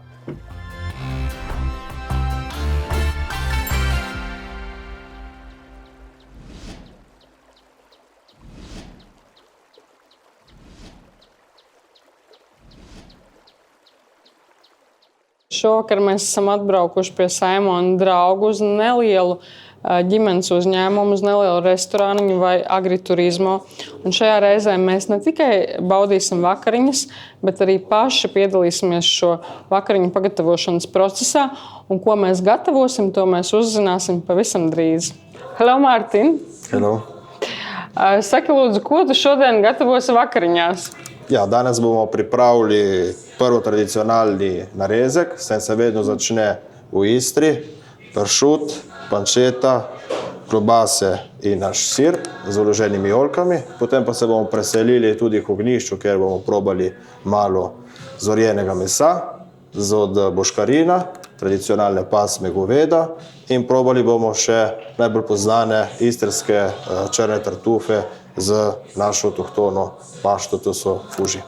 Šovakar mēs esam atbraukuši pie Saimona draugu uz nelielu ģimenes uzņēmumu, uz nelielu restorāniņu vai agriturismo. Un šajā reizē mēs ne tikai baudīsim vakariņas, bet arī paši piedalīsimies šo vakariņu pagatavošanas procesā. Un ko mēs gatavosim, to mēs uzzināsim pavisam drīz. Hello, Mārtiņ! Hello. Saki lūdzu, ko tu šodien gatavosi vakariņās? Ja, danes bomo pripravili prvo tradicionalni narezek, s tem se vedno začne v Istri, pršut, pančeta, klobase in naš sir z vloženimi oljkami. Potem pa se bomo preselili tudi k ognjišču, kjer bomo probali malo zorjenega mesa od boškarina, tradicionalne pasme goveda in probali bomo še najbolj poznane istrske črne tartufe z našo autohtono paštu, to so fuži.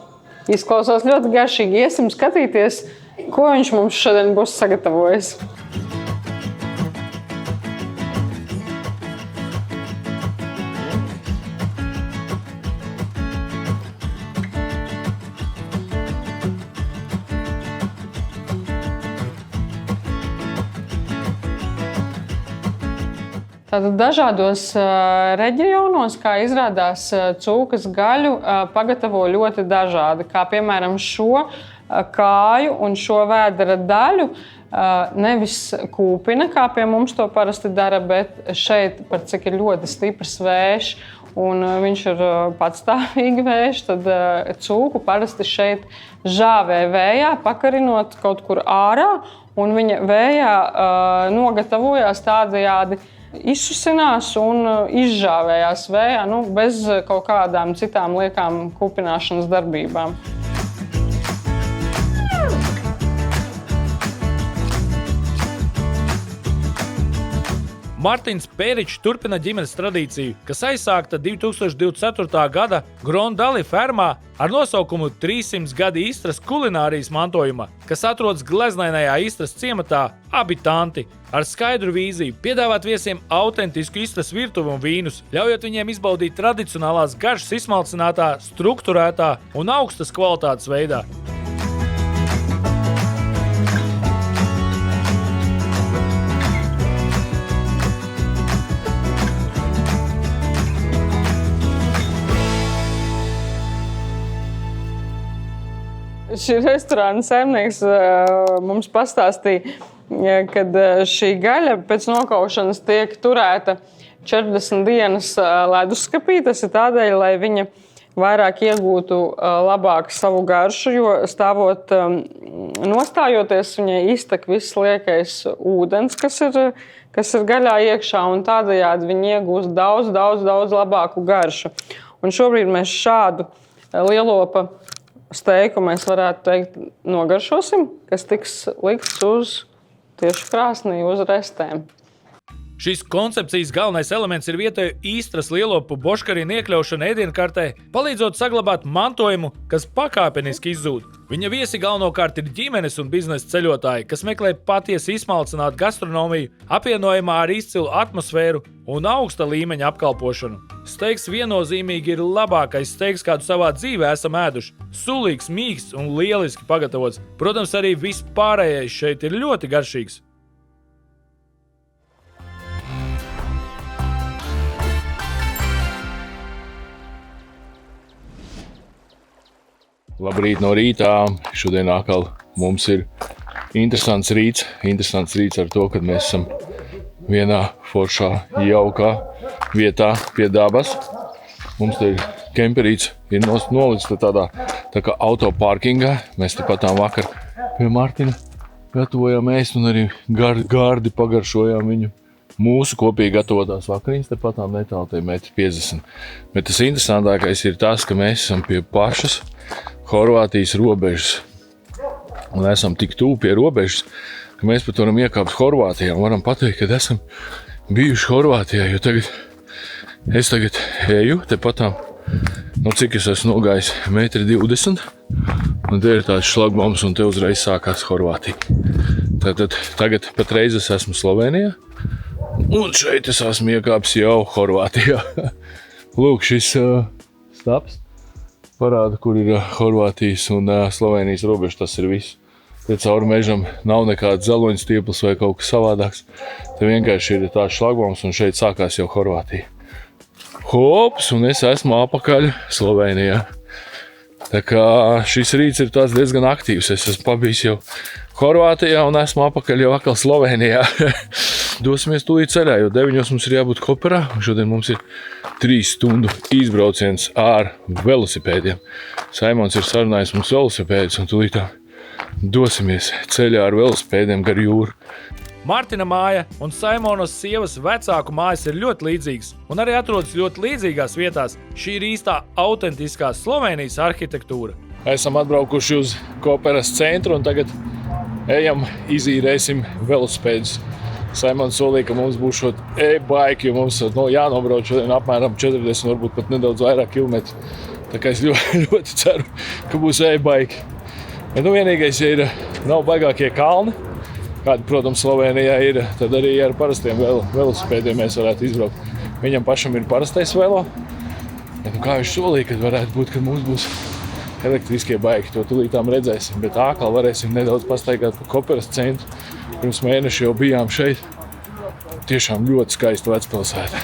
Izklausās ļoti garšīgi. Iesim skatīties, ko viņš mums šodien būs sagatavojis. Tātad dažādos reģionos, kā izrādās, cūkas gaļu pagatavo ļoti dažādi. Kā piemēram šo kāju un šo vēdera daļu nevis kūpina, kā pie mums to parasti dara, bet šeit, par cik ir ļoti stiprs vējš un viņš ir patstāvīgi vējš, tad cūku parasti šeit žāvē vējā, pakarinot kaut kur ārā, un viņa vējā nogatavojās tādajādi izsusinās un izžāvējās vējā, bez kaut kādām citām liekām kūpināšanas darbībām. Mārtiņš Pēričs turpina ģimenes tradīciju, kas aizsākta 2024. gada Grondali fermā ar nosaukumu 300 gadi Istras kulinārijas mantojuma, kas atrodas gleznainajā Istras ciematā Abitanti, ar skaidru vīziju piedāvāt viesiem autentisku Istras virtuvi un vīnus, ļaujot viņiem izbaudīt tradicionālās garšas izsmalcinātā, strukturētā un augstas kvalitātes veidā. Šī restorāna saimnieks mums pastāstīja, ka šī gaļa pēc nokaušanas tiek turēta 40 dienas leduskapī. Tas ir tādēļ, lai viņa vairāk iegūtu labāk savu garšu, jo stāvot nostājoties, viņai iztek viss liekais ūdens, kas ir gaļā iekšā, un tādējādi viņa iegūst daudz labāku garšu. Un šobrīd mēs šādu lielopa steiku mēs varētu teikt nogaršosim, kas tiks likts uz tieši krāsnī, uz restēm. Šīs koncepcijas galvenais elements ir vietēju Istras lielopu boškarinu iekļaušana ēdienkartē, palīdzot saglabāt mantojumu, kas pakāpeniski izzūd. Viņa viesi galvenokārt ir ģimenes un biznesa ceļotāji, kas meklē patiesi izsmalcinātu gastronomiju, apvienojumā ar izcilu atmosfēru un augsta līmeņa apkalpošanu. Steiks viennozīmīgi ir labākais steiks, kādu savā dzīvē esam ēduši. Sulīgs, mīksts un lieliski pagatavots. Protams, arī viss pārējais šeit ir ļoti garšīgs. Labrīt no rītā. Šodien atkal mums ir interesants rīts. Interesants rīts ar to, ka mēs esam vienā foršā, jaukā vietā pie dabas. Mums te ir kemperīts, ir nolicis tādā tā kā autoparkingā. Mēs te patām vakar pie Mārtiņa gatavojām ēst un arī gardi pagaršojām viņu. Mūsu kopīgi gatavotās vakariņas te patām netālu, te 1,50 m. Bet tas interesantākais ir tas, ka mēs esam pie pašas Horvātijas robežas. un esam tik tuvu pie robežas, ka mēs pat varam iekāpt Horvātijā un varam pateikt, ka esam bijuši Horvātijā, jo es tagad eju te patām, cik es esmu nogājis 1,20 m, un te ir tāds šlagbaums, un te uzreiz sākās Horvātija. Tātad tagad patreiz es esmu Slovenijā, un šeit es esmu iekāpis jau Horvātijā. Lūk, šis staps parāda, kur ir Horvātijas un Slovenijas robeža, tas ir viss. Te cauri mežam nav nekāds zaloņu stieplis vai kaut kas savādāks. Te vienkārši ir tāds šlagbaums, un šeit sākās jau Horvātija. Hops, un es esmu apakaļ Slovenijā. Tā kā šis rīts ir tāds diezgan aktīvs. Es esmu pabijis jau Horvātijā un esmu apakaļ jau atkal Slovenijā. Dosimies tūlīt ceļā, jo 9 mums ir jābūt Koperā. Šodien mums ir 3 stundu izbrauciens ar velosipēdiem. Saimons ir sarunājis mums velosipēdus, un tūlītā dosimies ceļā ar velosipēdiem gar jūru. Martina māja un Saimonas sievas vecāku mājas ir ļoti līdzīgas, un arī atrodas ļoti līdzīgās vietās. Šī ir īstā autentiskā Slovenijas arhitektūra. Esam atbraukuši uz Koperas centru, un tagad ejam, izīrēsim velosipēdus. Saimons solīja, ka mums būs šo e-bike, jo mums jānobrauc šodien apmēram 40, varbūt pat nedaudz vairāk kilometru. Tā kā es ļoti ceru, ka būs e-bike. Bet vienīgais, ja nav baigākie kalni, kādi, protams, Slovenijā ir, tad arī ar parastiem velosipēdiem mēs varētu izbraukt. Viņam pašam ir parastais velo, bet kā viņš solīja, kad varētu būt, kad mums būs elektriskie baigi, to tūlītām redzēsim, bet ākal varēsim nedaudz pastaigāt pa Koperas centru. Pirms mēneša jau bijām šeit. Tiešām ļoti skaista vecpilsēta.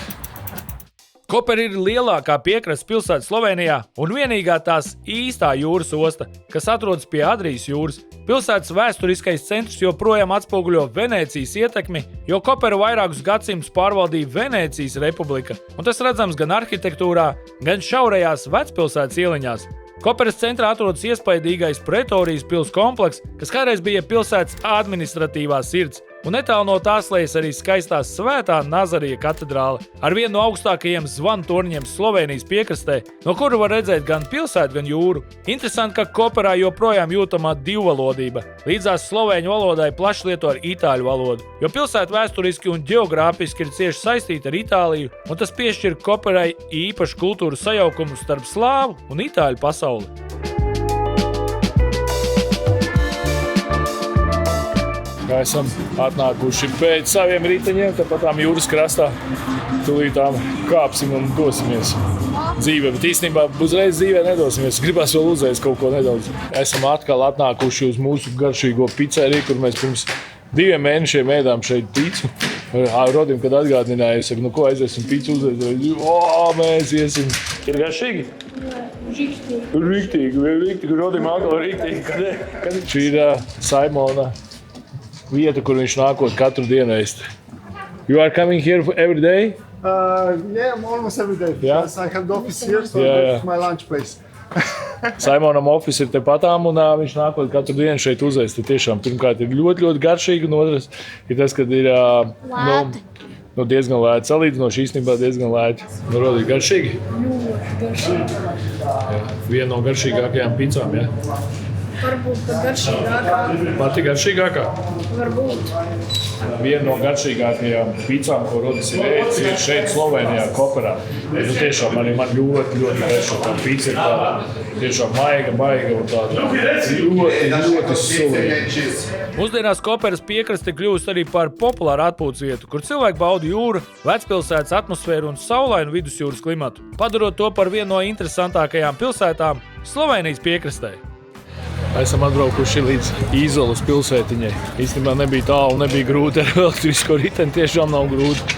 Kopera ir lielākā piekrastes pilsēta Slovenijā un vienīgā tās īstā jūras osta, kas atrodas pie Adrijas jūras. Pilsētas vēsturiskais centrs joprojām atspoguļo Venēcijas ietekmi, jo Koperu vairākus gadsimtus pārvaldīja Venēcijas republika, un tas redzams gan arhitektūrā, gan šaurajās vecpilsētas ieliņās. Koperas centrā atrodas iespaidīgais Pretorijas pils komplekss, kas kādreiz bija pilsētas administratīvā sirds, un netālu no tās lejas arī skaistā Svētā Nazarija katedrāle ar vienu no augstākajiem zvanu torņiem Slovenijas piekrastē, no kura var redzēt gan pilsētu, gan jūru. Interesanti, ka Koperā joprojām jūtamā divvalodība. Līdzās slovēņu valodai plaši lieto ar itāļu valodu, jo pilsēta vēsturiski un ģeogrāfiski ir cieši saistīta ar Itāliju, un tas piešķir Koperai īpašu kultūru sajaukumu starp slāvu un itāļu pasauli. Kā esam atnākuši pēc saviem riteņiem, tāpatām jūras krastā, tūlītām kāpsim un dosimies dzīvē, bet īstenībā uzreiz dzīvē nedosimies. Gribās vēl uzreiz kaut ko nedaudz. Esam atkal atnākuši uz mūsu garšīgo pizzeriju, kur mēs pirms 2 mēnešiem ēdām šeit pizzu. Rodim, kad atgādināja, es saku, ko aiziesim pizzu uzreiz. Mēs iesim. Ir garšīgi? Riktīgi. Rodim atkal riktīgi. Šī ir Saimona vieta, kur viņš nākot katru dienu ēst. You are coming here every day? Yeah, almost every day. Yeah? I have the office here, so it's my lunch place. Saimonam office ir tepatām, un viņš nākot katru dienu šeit uzēst. Tiešām pirmkārt ir ļoti, ļoti garšīgi, un otrs ir tas, kad ir diezgan lēti. Salīdzinoši īstenībā diezgan lēti. Rodīgi garšīgi? Garšīgi. Viena no garšīgākajām pizzām, ja? Varbūt pat garšīgākā. Pati garšīgākā? Varbūt. Viena no garšīgākajām pizzām, ko Rodis ir ēdis, ir šeit Slovenijā, Koperā. Tiešām arī man ļoti garšo tā pizza ir tāda tiešām maiga un tāda ļoti sulīga. Mūsdienās Koperas piekraste kļūst arī par populāru atpūtas vietu, kur cilvēki bauda jūru, vecpilsētas atmosfēru un saulainu vidusjūras klimatu, padarot to par vienu no interesantākajām pilsētām Slovenijas piekrastē. Esam atbraukuši līdz Izolas pilsētiņai. Īstenībā nebija tālu, nebija grūti ar elektrisko riteni, tiešām nav grūti.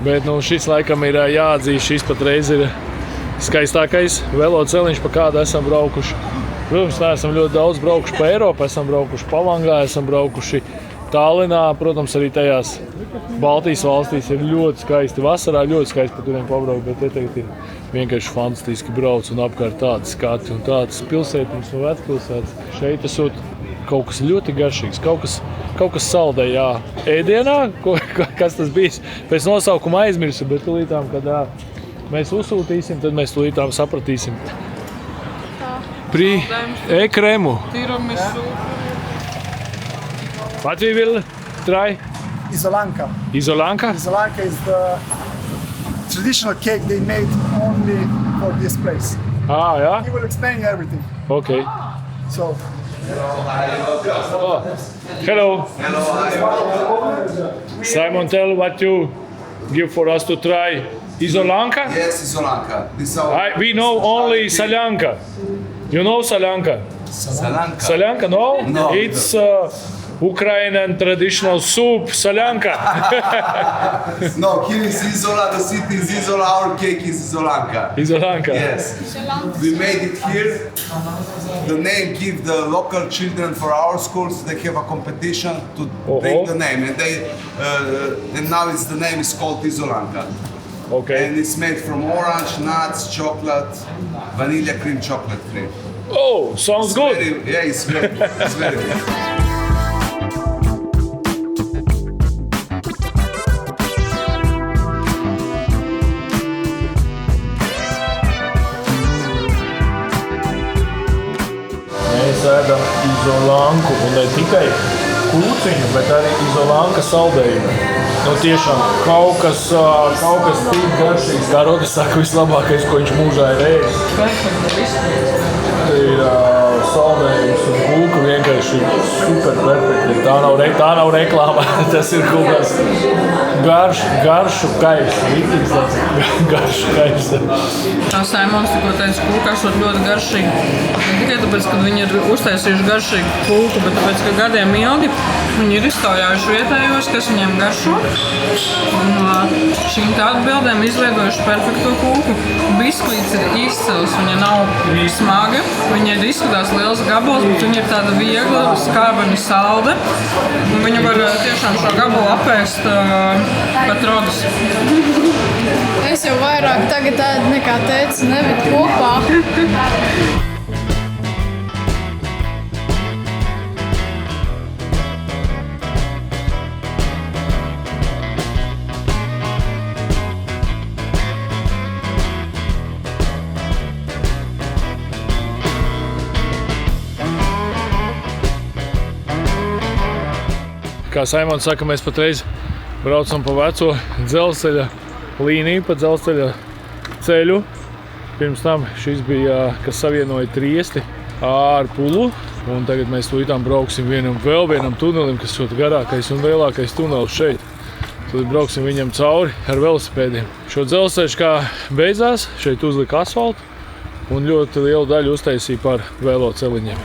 Bet šis laikam ir jāatzīst, šis patreiz ir skaistākais veloceliņš, pa kādu esam braukuši. Protams, neesam ļoti daudz braukuši pa Eiropu, esam braukuši Palangā, esam braukuši Tallinā, protams, arī tajās Baltijas valstīs ir ļoti skaisti. Vasarā ļoti skaisti pa turiem pabraukt, bet te tagad ir vienkārši fantastiski brauc un apkārt tādi skati un tādas pilsētiņas un vecpilsētas. Šeit esot kaut kas ļoti garšīgs, kaut kas saldējā ēdienā, kas tas bijis. Pēc nosaukuma aizmirsu, bet tūlītām, kad mēs uzsūtīsim, tad mēs tūlītām sapratīsim. Pri e-kremu. Tiramisu. What we will try? Izolanka. Izolanka? Izolanka is the traditional cake they made only for this place. Ah, yeah? He will explain everything. Okay. So, Oh. Hello. Simon, tell what you give for us to try. Izolanka? Yes, Izolanka. We know only Salyanka. You know Salyanka? Salyanka. Salyanka, no? No. It's Ukrainian traditional soup, Salyanka. No, here is Izola, the city is Izola, our cake is Izolanka. Izolanka. Yes. We made it here. The name give the local children for our schools. They have a competition to bring the name, and and now the name is called Izolanka. Okay. And it's made from orange, nuts, chocolate, vanilla cream, chocolate cream. Oh, sounds good. It's very good. It's very good. Mēs ēdam izolanku, un ne tikai kūciņu, bet arī izolanka saldējumu. Nu, tiešām kaut kas tik garšīgs, kā Rodis saka, vislabākais, ko viņš mūžā ir ēdis. Ir saldējums un kūka vienkārši super perfekti. Tā nav reklāma, tas ir kaut kāds garšu kairs. Rītīgs tāds garšu kairs. Tā Saimons tikko teica, kūka esot ļoti garšīga. Ne tikai tāpēc, ka viņi ir uztaisījuši garšīgu kūku, bet tāpēc, ka gadiem ilgi viņi ir iztaujājuši vietējos, kas viņiem garšo. Un šīm atbildēm izveidojuši perfekto kūku. Biskvīts ir izcils, viņa nav smaga. Viņa izskatās liels gabals, bet viņa ir tāda viegla, skarbani salda. Un viņa var tiešām šo gabalu apēst pat Rodis. Es jau vairāk tagad ēdu nekā tētis nevid kopā. Kā Saimons saka, mēs patreiz braucam pa veco dzelzceļa līniju, pa dzelzceļa ceļu. Pirms tam šis bija, kas savienoja Triesti ar Pulu. Un tagad mēs tūlītām brauksim vēl vienam tunelim, kas ir garākais un lielākais tunelis šeit. Tad brauksim viņam cauri ar velosipēdiem. Šo dzelzceļš kā beidzās, šeit uzlika asfaltu un ļoti lielu daļu uztaisīja par veloceliņiem.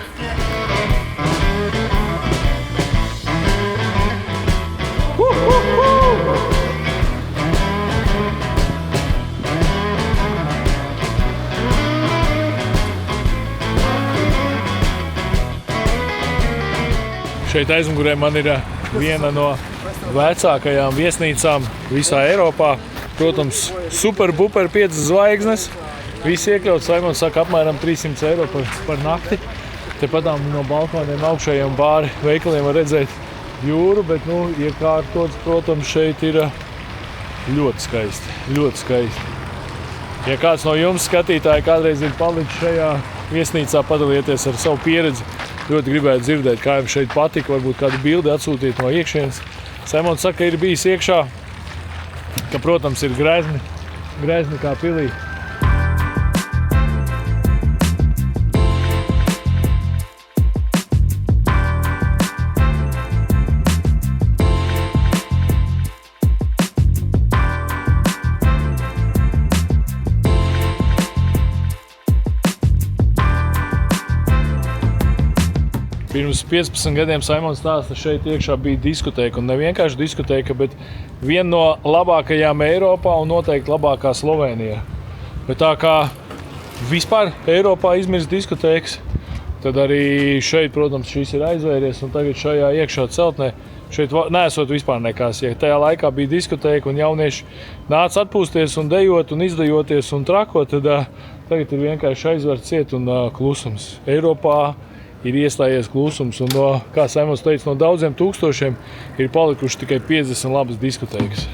Šeit aizmugurē man ir viena no vecākajām viesnīcām visā Eiropā. Protams, super buper 5 zvaigznes. Viss iekļauts, Saimons saka, apmēram 300 eiro par nakti. Tepatām no balkoniem augšējiem pāri veikaliem var redzēt jūru, bet, iekārtots, protams, šeit ir ļoti skaisti, ļoti skaisti. Ja kāds no jums skatītāji kādreiz ir palicis šajā viesnīcā, padalieties ar savu pieredzi. Ļoti gribētu dzirdēt, kā jums šeit patika, varbūt kādu bildi atsūtīt no iekšienes. Saimons saka, ka ir bijis iekšā, ka, protams, ir grezni kā pilī. Pirms 15 gadiem Saimons stāsta, šeit iekšā bija diskoteka, un ne vienkārši diskoteka, bet viena no labākajām Eiropā un noteikti labākā Slovenijā. Bet tā kā vispār Eiropā izmirst diskotekas, tad arī šeit, protams, šis ir aizvēries, un tagad šajā iekšā celtnē šeit neesot vispār nekās. Ja tajā laikā bija diskoteka un jaunieši nāca atpūsties un dejot un izdejoties un trakot, tad tagad ir vienkārši aizvērts ciet un klusums. Eiropā ir ieslējies klusums, un kā Saimons teica, no daudziem tūkstošiem ir palikuši tikai 50 labas diskotekas.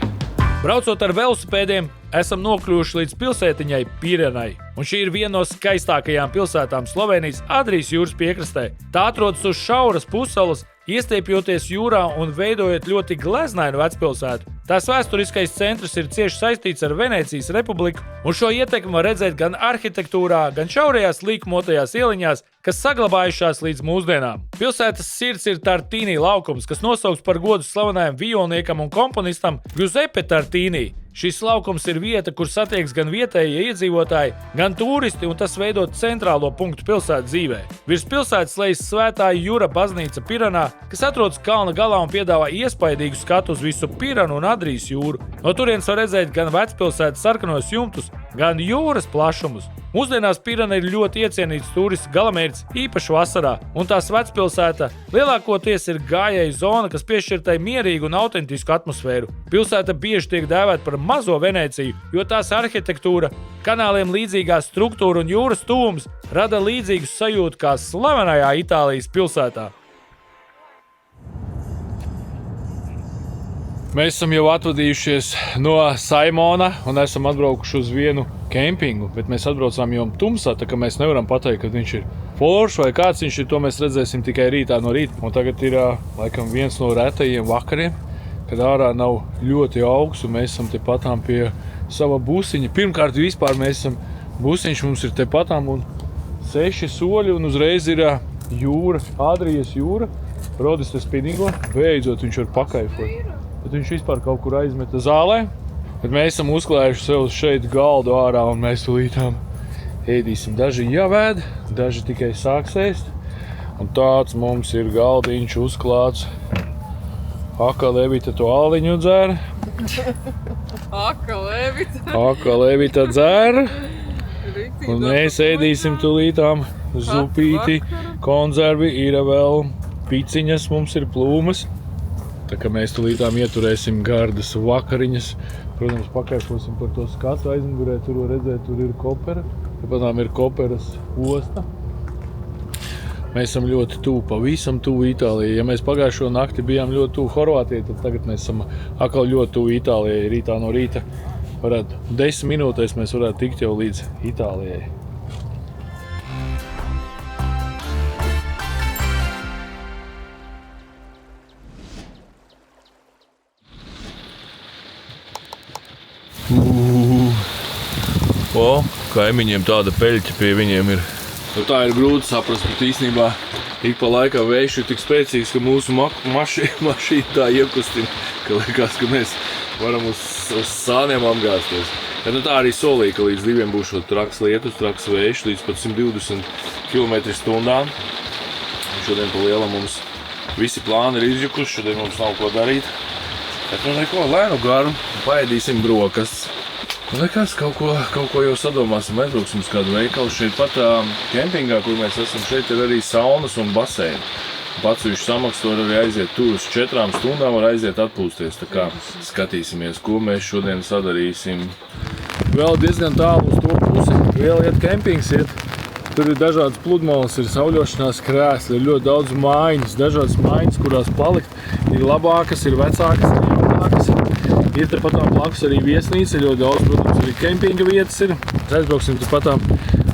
Braucot ar velosipēdiem, esam nokļuvuši līdz pilsētiņai Pirenai. Un šī ir viena no skaistākajām pilsētām Slovenijas Adrijas jūras piekrastē. Tā atrodas uz šauras pussalas, Iestiepjoties jūrā un veidojot ļoti gleznainu vecpilsētu, tās vēsturiskais centrs ir cieši saistīts ar Venēcijas republiku, un šo ietekmi var redzēt gan arhitektūrā, gan šaurajās līkumotajās ieliņās, kas saglabājušās līdz mūsdienām. Pilsētas sirds ir Tartīnī laukums, kas nosaukts par godu slavenajam vijolniekam un komponistam Giuseppe Tartīnī. Šis laukums ir vieta, kur satieks gan vietējie iedzīvotāji, gan turisti, un tas veido centrālo punktu pilsētas dzīvē. Virs pilsētas lejas Svētā Jura baznīca Piranā, kas atrodas kalna galā un piedāvā iespaidīgu skatu uz visu Piranu un Adrijas jūru. No turienes var redzēt gan vecpilsētas sarkanos jumtus, gan jūras plašumus. Mūsdienās Pirana ir ļoti iecienīts turistu galamērķis, īpaši vasarā, un tās vecpilsēta lielākoties ir gājēju zona, kas piešķir tai mierīgu un autentisku atmosfēru. Pilsēta bieži tiek dēvēta par mazo Venēciju, jo tās arhitektūra, kanāliem līdzīgā struktūra un jūras tuvums rada līdzīgu sajūtu kā slavenajā Itālijas pilsētā. Mēs esam jau atvadījušies no Saimona un esam atbraukuši uz vienu kempingu, bet mēs atbraucām jau tumsā, tā ka mēs nevaram pateikt, ka viņš ir foršs vai kāds viņš ir, to mēs redzēsim tikai rītā no rīta. Un tagad ir laikam viens no retajiem vakariem, kad ārā nav ļoti augsts un mēs esam te patām pie sava busiņa. Pirmkārt vispār mēs esam busiņš, mums ir te patām un 6 soļi un uzreiz ir jūra, Adrijas jūra, Rodiste Spinīgo, beidzot viņš var pakaifot. Bet viņš vispār kaut kur aizmeta zālē, bet mēs esam uzklājuši sev šeit galdu ārā un mēs tūlītām ēdīsim. Daži jāvēd, daži tikai sāks ēst. Un tāds mums ir galdiņš uzklāts. Aka Levita to aliņu dzēra. Aka Levita dzēra. Un mēs ēdīsim tūlītām zupīti, konzervi, ir vēl piciņas, mums ir plūmas. Tā kā mēs tūlītām ieturēsim gardas vakariņas. Protams, pakaiposim par to skatu aizmugurē, tur var redzēt, tur ir Kopera. Tāpatām ir Koperas osta. Mēs esam ļoti tuvu, pavisam tuvu Itālijai. Ja mēs pagājušo nakti bijām ļoti tuvu Horvātijai, tad tagad mēs esam atkal ļoti tuvu Itālijai. Rītā no rīta 10 minūtēs mēs varētu tikt jau līdz Itālijai. Kaimiņiem tāda peļķa pie viņiem ir. Tā ir grūti saprast, bet īstenībā ik pa laikā vējš ir tik spēcīgs, ka mūsu mašīna tā iekustina, ka liekas, ka mēs varam uz sāniem apgāzties. Ja, tā arī solīja, ka līdz 2 būs šo traks lietus, traks vējš, līdz pat 120 km/h. Šodien pa lielam mums visi plāni ir izjukuši, šodien mums nav ko darīt. Bet neko, lēnu garu, paēdīsim brokastis. Liekas, kaut ko jau sadomāsim, aizbrauksim uz kādu veikalu. Šeit pat kempingā, kur mēs esam, šeit ir arī saunas un baseini. Pats viņš samaksa, var arī aiziet tur uz 4 stundām, var aiziet atpūsties. Tā kā skatīsimies, ko mēs šodien sadarīsim. Vēl diezgan tālu uz to pusi, vēl iet kempings iet. Tur ir dažādas pludmales, ir sauļošanās krēsli, ir ļoti daudz mājiņas, dažādas mājiņas, kurās palikt. Ir labākas, ir vecākas, ir jaunākas. Ir tepatām blakus arī viesnīca, ļoti daudz, protams, arī kempinga vietas ir. Aizbrauksim tepatām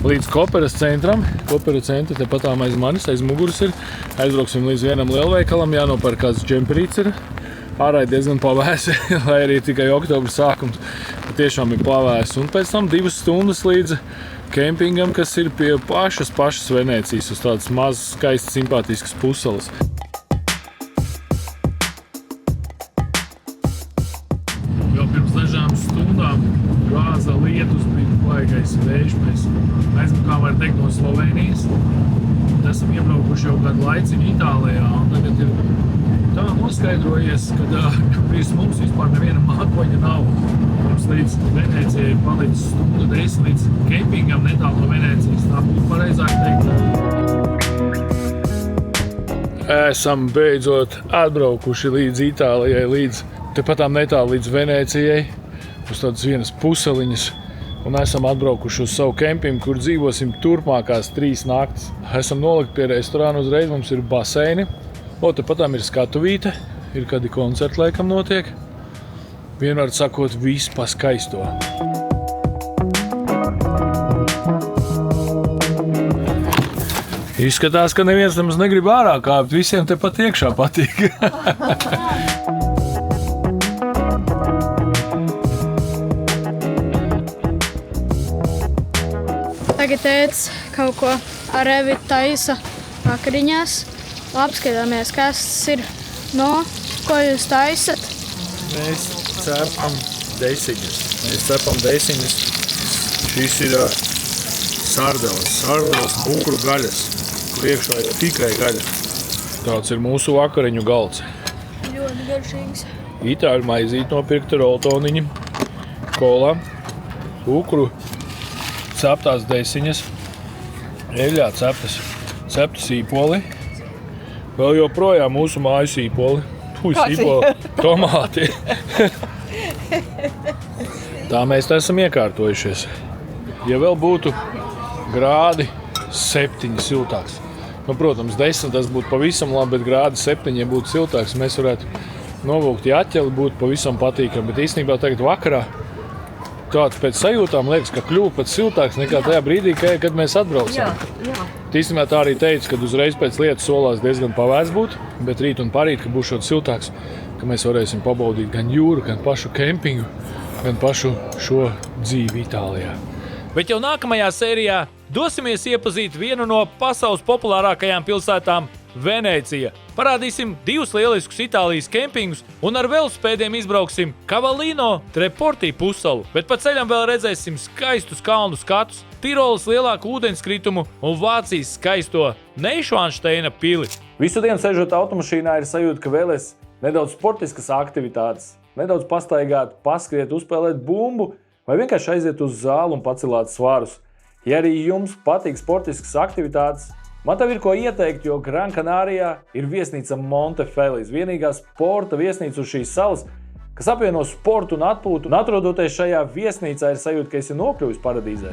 līdz Koperas centram. Kopera centra tepatām aiz manis, aiz muguras ir. Aizbrauksim līdz vienam lielveikalam, jānopērk kāds džemperīts ir. Ārā ir diezgan pavēsi, lai arī tikai oktobra sākums. Tiešām ir pavēsi. Un pēc tam 2 stundas līdz kempingam, kas ir pie pašas Venēcijas, uz tādas mazas, skaistas, simpātiskas pusalas. Gāza lietus, bija baigais vējš. Mēs aizmukām, var teikt, no Slovenijas. Esam iebraukuši jau kādu laiciņu Itālijā, un tagad ir tā noskaidrojies, ka virs mums vispār neviena mākoņa nav. Mums līdz Venēcijai palicis 1:10 līdz kempingam netālu no Venēcijas. Tā būtu pareizāk teikt. Esam beidzot atbraukuši līdz Itālijai, tepatām netālu līdz Venēcijai. Uz tādas vienas puseliņas, un esam atbraukuši uz savu kempingu, kur dzīvosim turpmākās 3 naktis. Esam nolikti pie restorāna uzreiz, mums ir baseini, un tepatām ir skatuvīte, ir kādi koncerti laikam notiek. Vienmēr sakot, viss pa skaisto. Izskatās, ka neviens nemaz negrib ārā kāpt, visiem te pat iekšā patīk. Tagad tētis kaut ko ar Evi taisa vakariņās. Apskatāmies, kas tas ir. Ko jūs taisat? Mēs cepam desiņas. Šis ir sardeles, bunkuru gaļas, kur iekšā ir tikai gaļa. Tāds ir mūsu vakariņu galds. Ļoti garšīgs. Itāļu maizīt nopirkta roltoniņa, kola, cukuru, ceptās desiņas, eļļā cepti sīpoli, vēl joprojām mūsu māju sīpoli, tomāti. Tā mēs tā esam iekārtojušies. Ja vēl būtu grādi 7 siltāks, protams, 10 tas būtu pavisam labi, bet grādi 7, ja būtu siltāks, mēs varētu novilkt jaķeli, būtu pavisam patīkami. Bet īstenībā tagad vakarā tāds pēc sajūtām liekas, ka kļūst pēc siltāks nekā tajā brīdī, kad mēs atbraucām. Īstenībā tā arī teica, ka uzreiz pēc lietas solās diezgan pavēsts būt, bet rīt un parīt, ka būs šāds siltāks, ka mēs varēsim pabaudīt gan jūru, gan pašu kempingu, gan pašu šo dzīvi Itālijā. Bet jau nākamajā sērijā dosimies iepazīt vienu no pasaules populārākajām pilsētām – Venēcija. Parādīsim 2 lieliskus Itālijas kempingus un ar velospēdiem izbrauksim Cavallino Treporti pussalu. Bet pa ceļam vēl redzēsim skaistus kalnu skatus, Tirolas lielāku ūdenskritumu un Vācijas skaisto Neišvānšteina pili. Visu dienu sēžot automašīnā ir sajūta, ka vēlies nedaudz sportiskas aktivitātes, nedaudz pastaigāt, paskriet, uzspēlēt bumbu vai vienkārši aiziet uz zāli un pacelāt svarus. Ja arī jums patīk sportiskas aktivitātes, man tev ir ko ieteikt, jo Gran Canarijā ir viesnīca Monte Feliz, vienīgā sporta viesnīca uz šīs salas, kas apvieno sportu un atpūtu, un atrodoties šajā viesnīcā ir sajūta, ka esi nokļuvis paradīzē.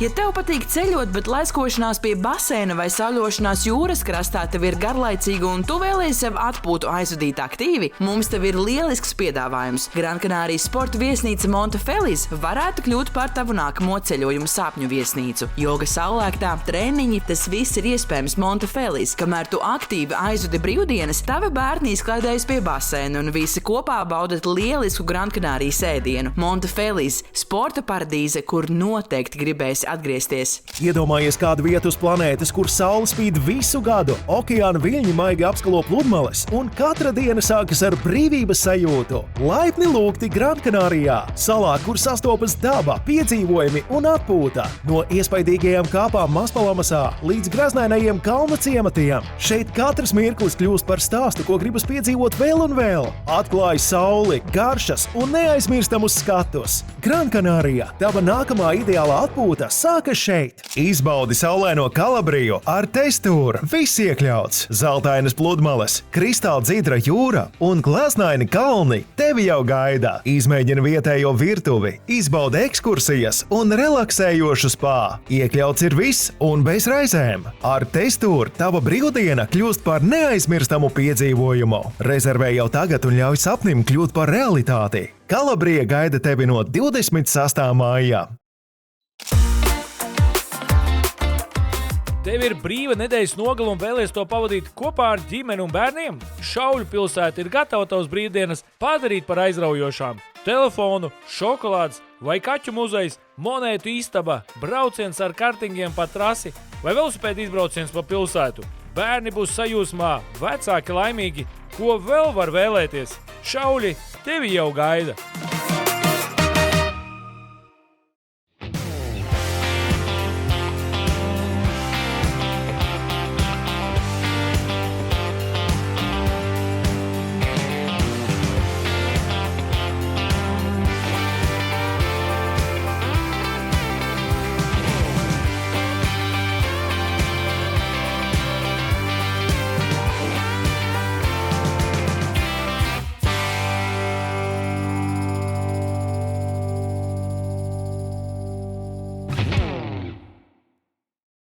Ja tev patīk ceļot, bet laiskošanās pie baseina vai sauļošanās jūras krastā tev ir garlaicīga un tu vēlies sev atpūtu aizvadīt aktīvi, mums tev ir lielisks piedāvājums. Gran Canārijas sporta viesnīca Monte Feliz varētu kļūt par tavu nākamo ceļojumu sapņu viesnīcu. Joga saulēktā, treniņi, tas viss ir iespējams Monte Feliz. Kamēr tu aktīvi aizvadi brīvdienas, tavi bērni izklaidējas pie baseina un visi kopā baudat lielisku Gran Canārijas ēdienu. Monte Feliz – sporta paradīze, kur noteikti gribēs atgriezties. Iedomājies kādu vietu uz planētas, kur saule spīd visu gadu, okeāna viļņi maigi apskalo pludmales un katra diena sākas ar brīvības sajūtu. Laipni lūgti Gran Canarijā, salā, kur sastopas daba, piedzīvojumi un atpūta. No iespaidīgajām kāpām Maspalamasā līdz graznainajiem kalnu ciematiem. Šeit katrs mirklis kļūst par stāstu, ko gribas piedzīvot vēl un vēl. Atklāj sauli, garšas un neaizmirstamus skatus. Gran Canarijā, tava nākamā ideālā atpūta sākas šeit. Izbaudi saulaino Kalabriju ar testūru. Viss iekļauts. Zeltainas pludmales, kristāla dzidra jūra un glaznaini kalni tevi jau gaida. Izmēģini vietējo virtuvi, izbaudi ekskursijas un relaksējošu spā. Iekļauts ir viss un bez raizēm. Ar testūru tava brīvdiena kļūst par neaizmirstamu piedzīvojumu. Rezervē jau tagad un ļauj sapnim kļūt par realitāti. Kalabrija gaida tevi no 26. maijā. Tev ir brīva nedēļas nogale un vēlies to pavadīt kopā ar ģimeni un bērniem? Šauļu pilsēta ir gatava tavas brīvdienas padarīt par aizraujošām. Telefonu, šokolādes vai kaķu muzejs, monētu istaba, brauciens ar kartingiem pa trasi vai velosipēdu izbrauciens pa pilsētu. Bērni būs sajūsmā, vecāki laimīgi, ko vēl var vēlēties? Šauļi tevi jau gaida!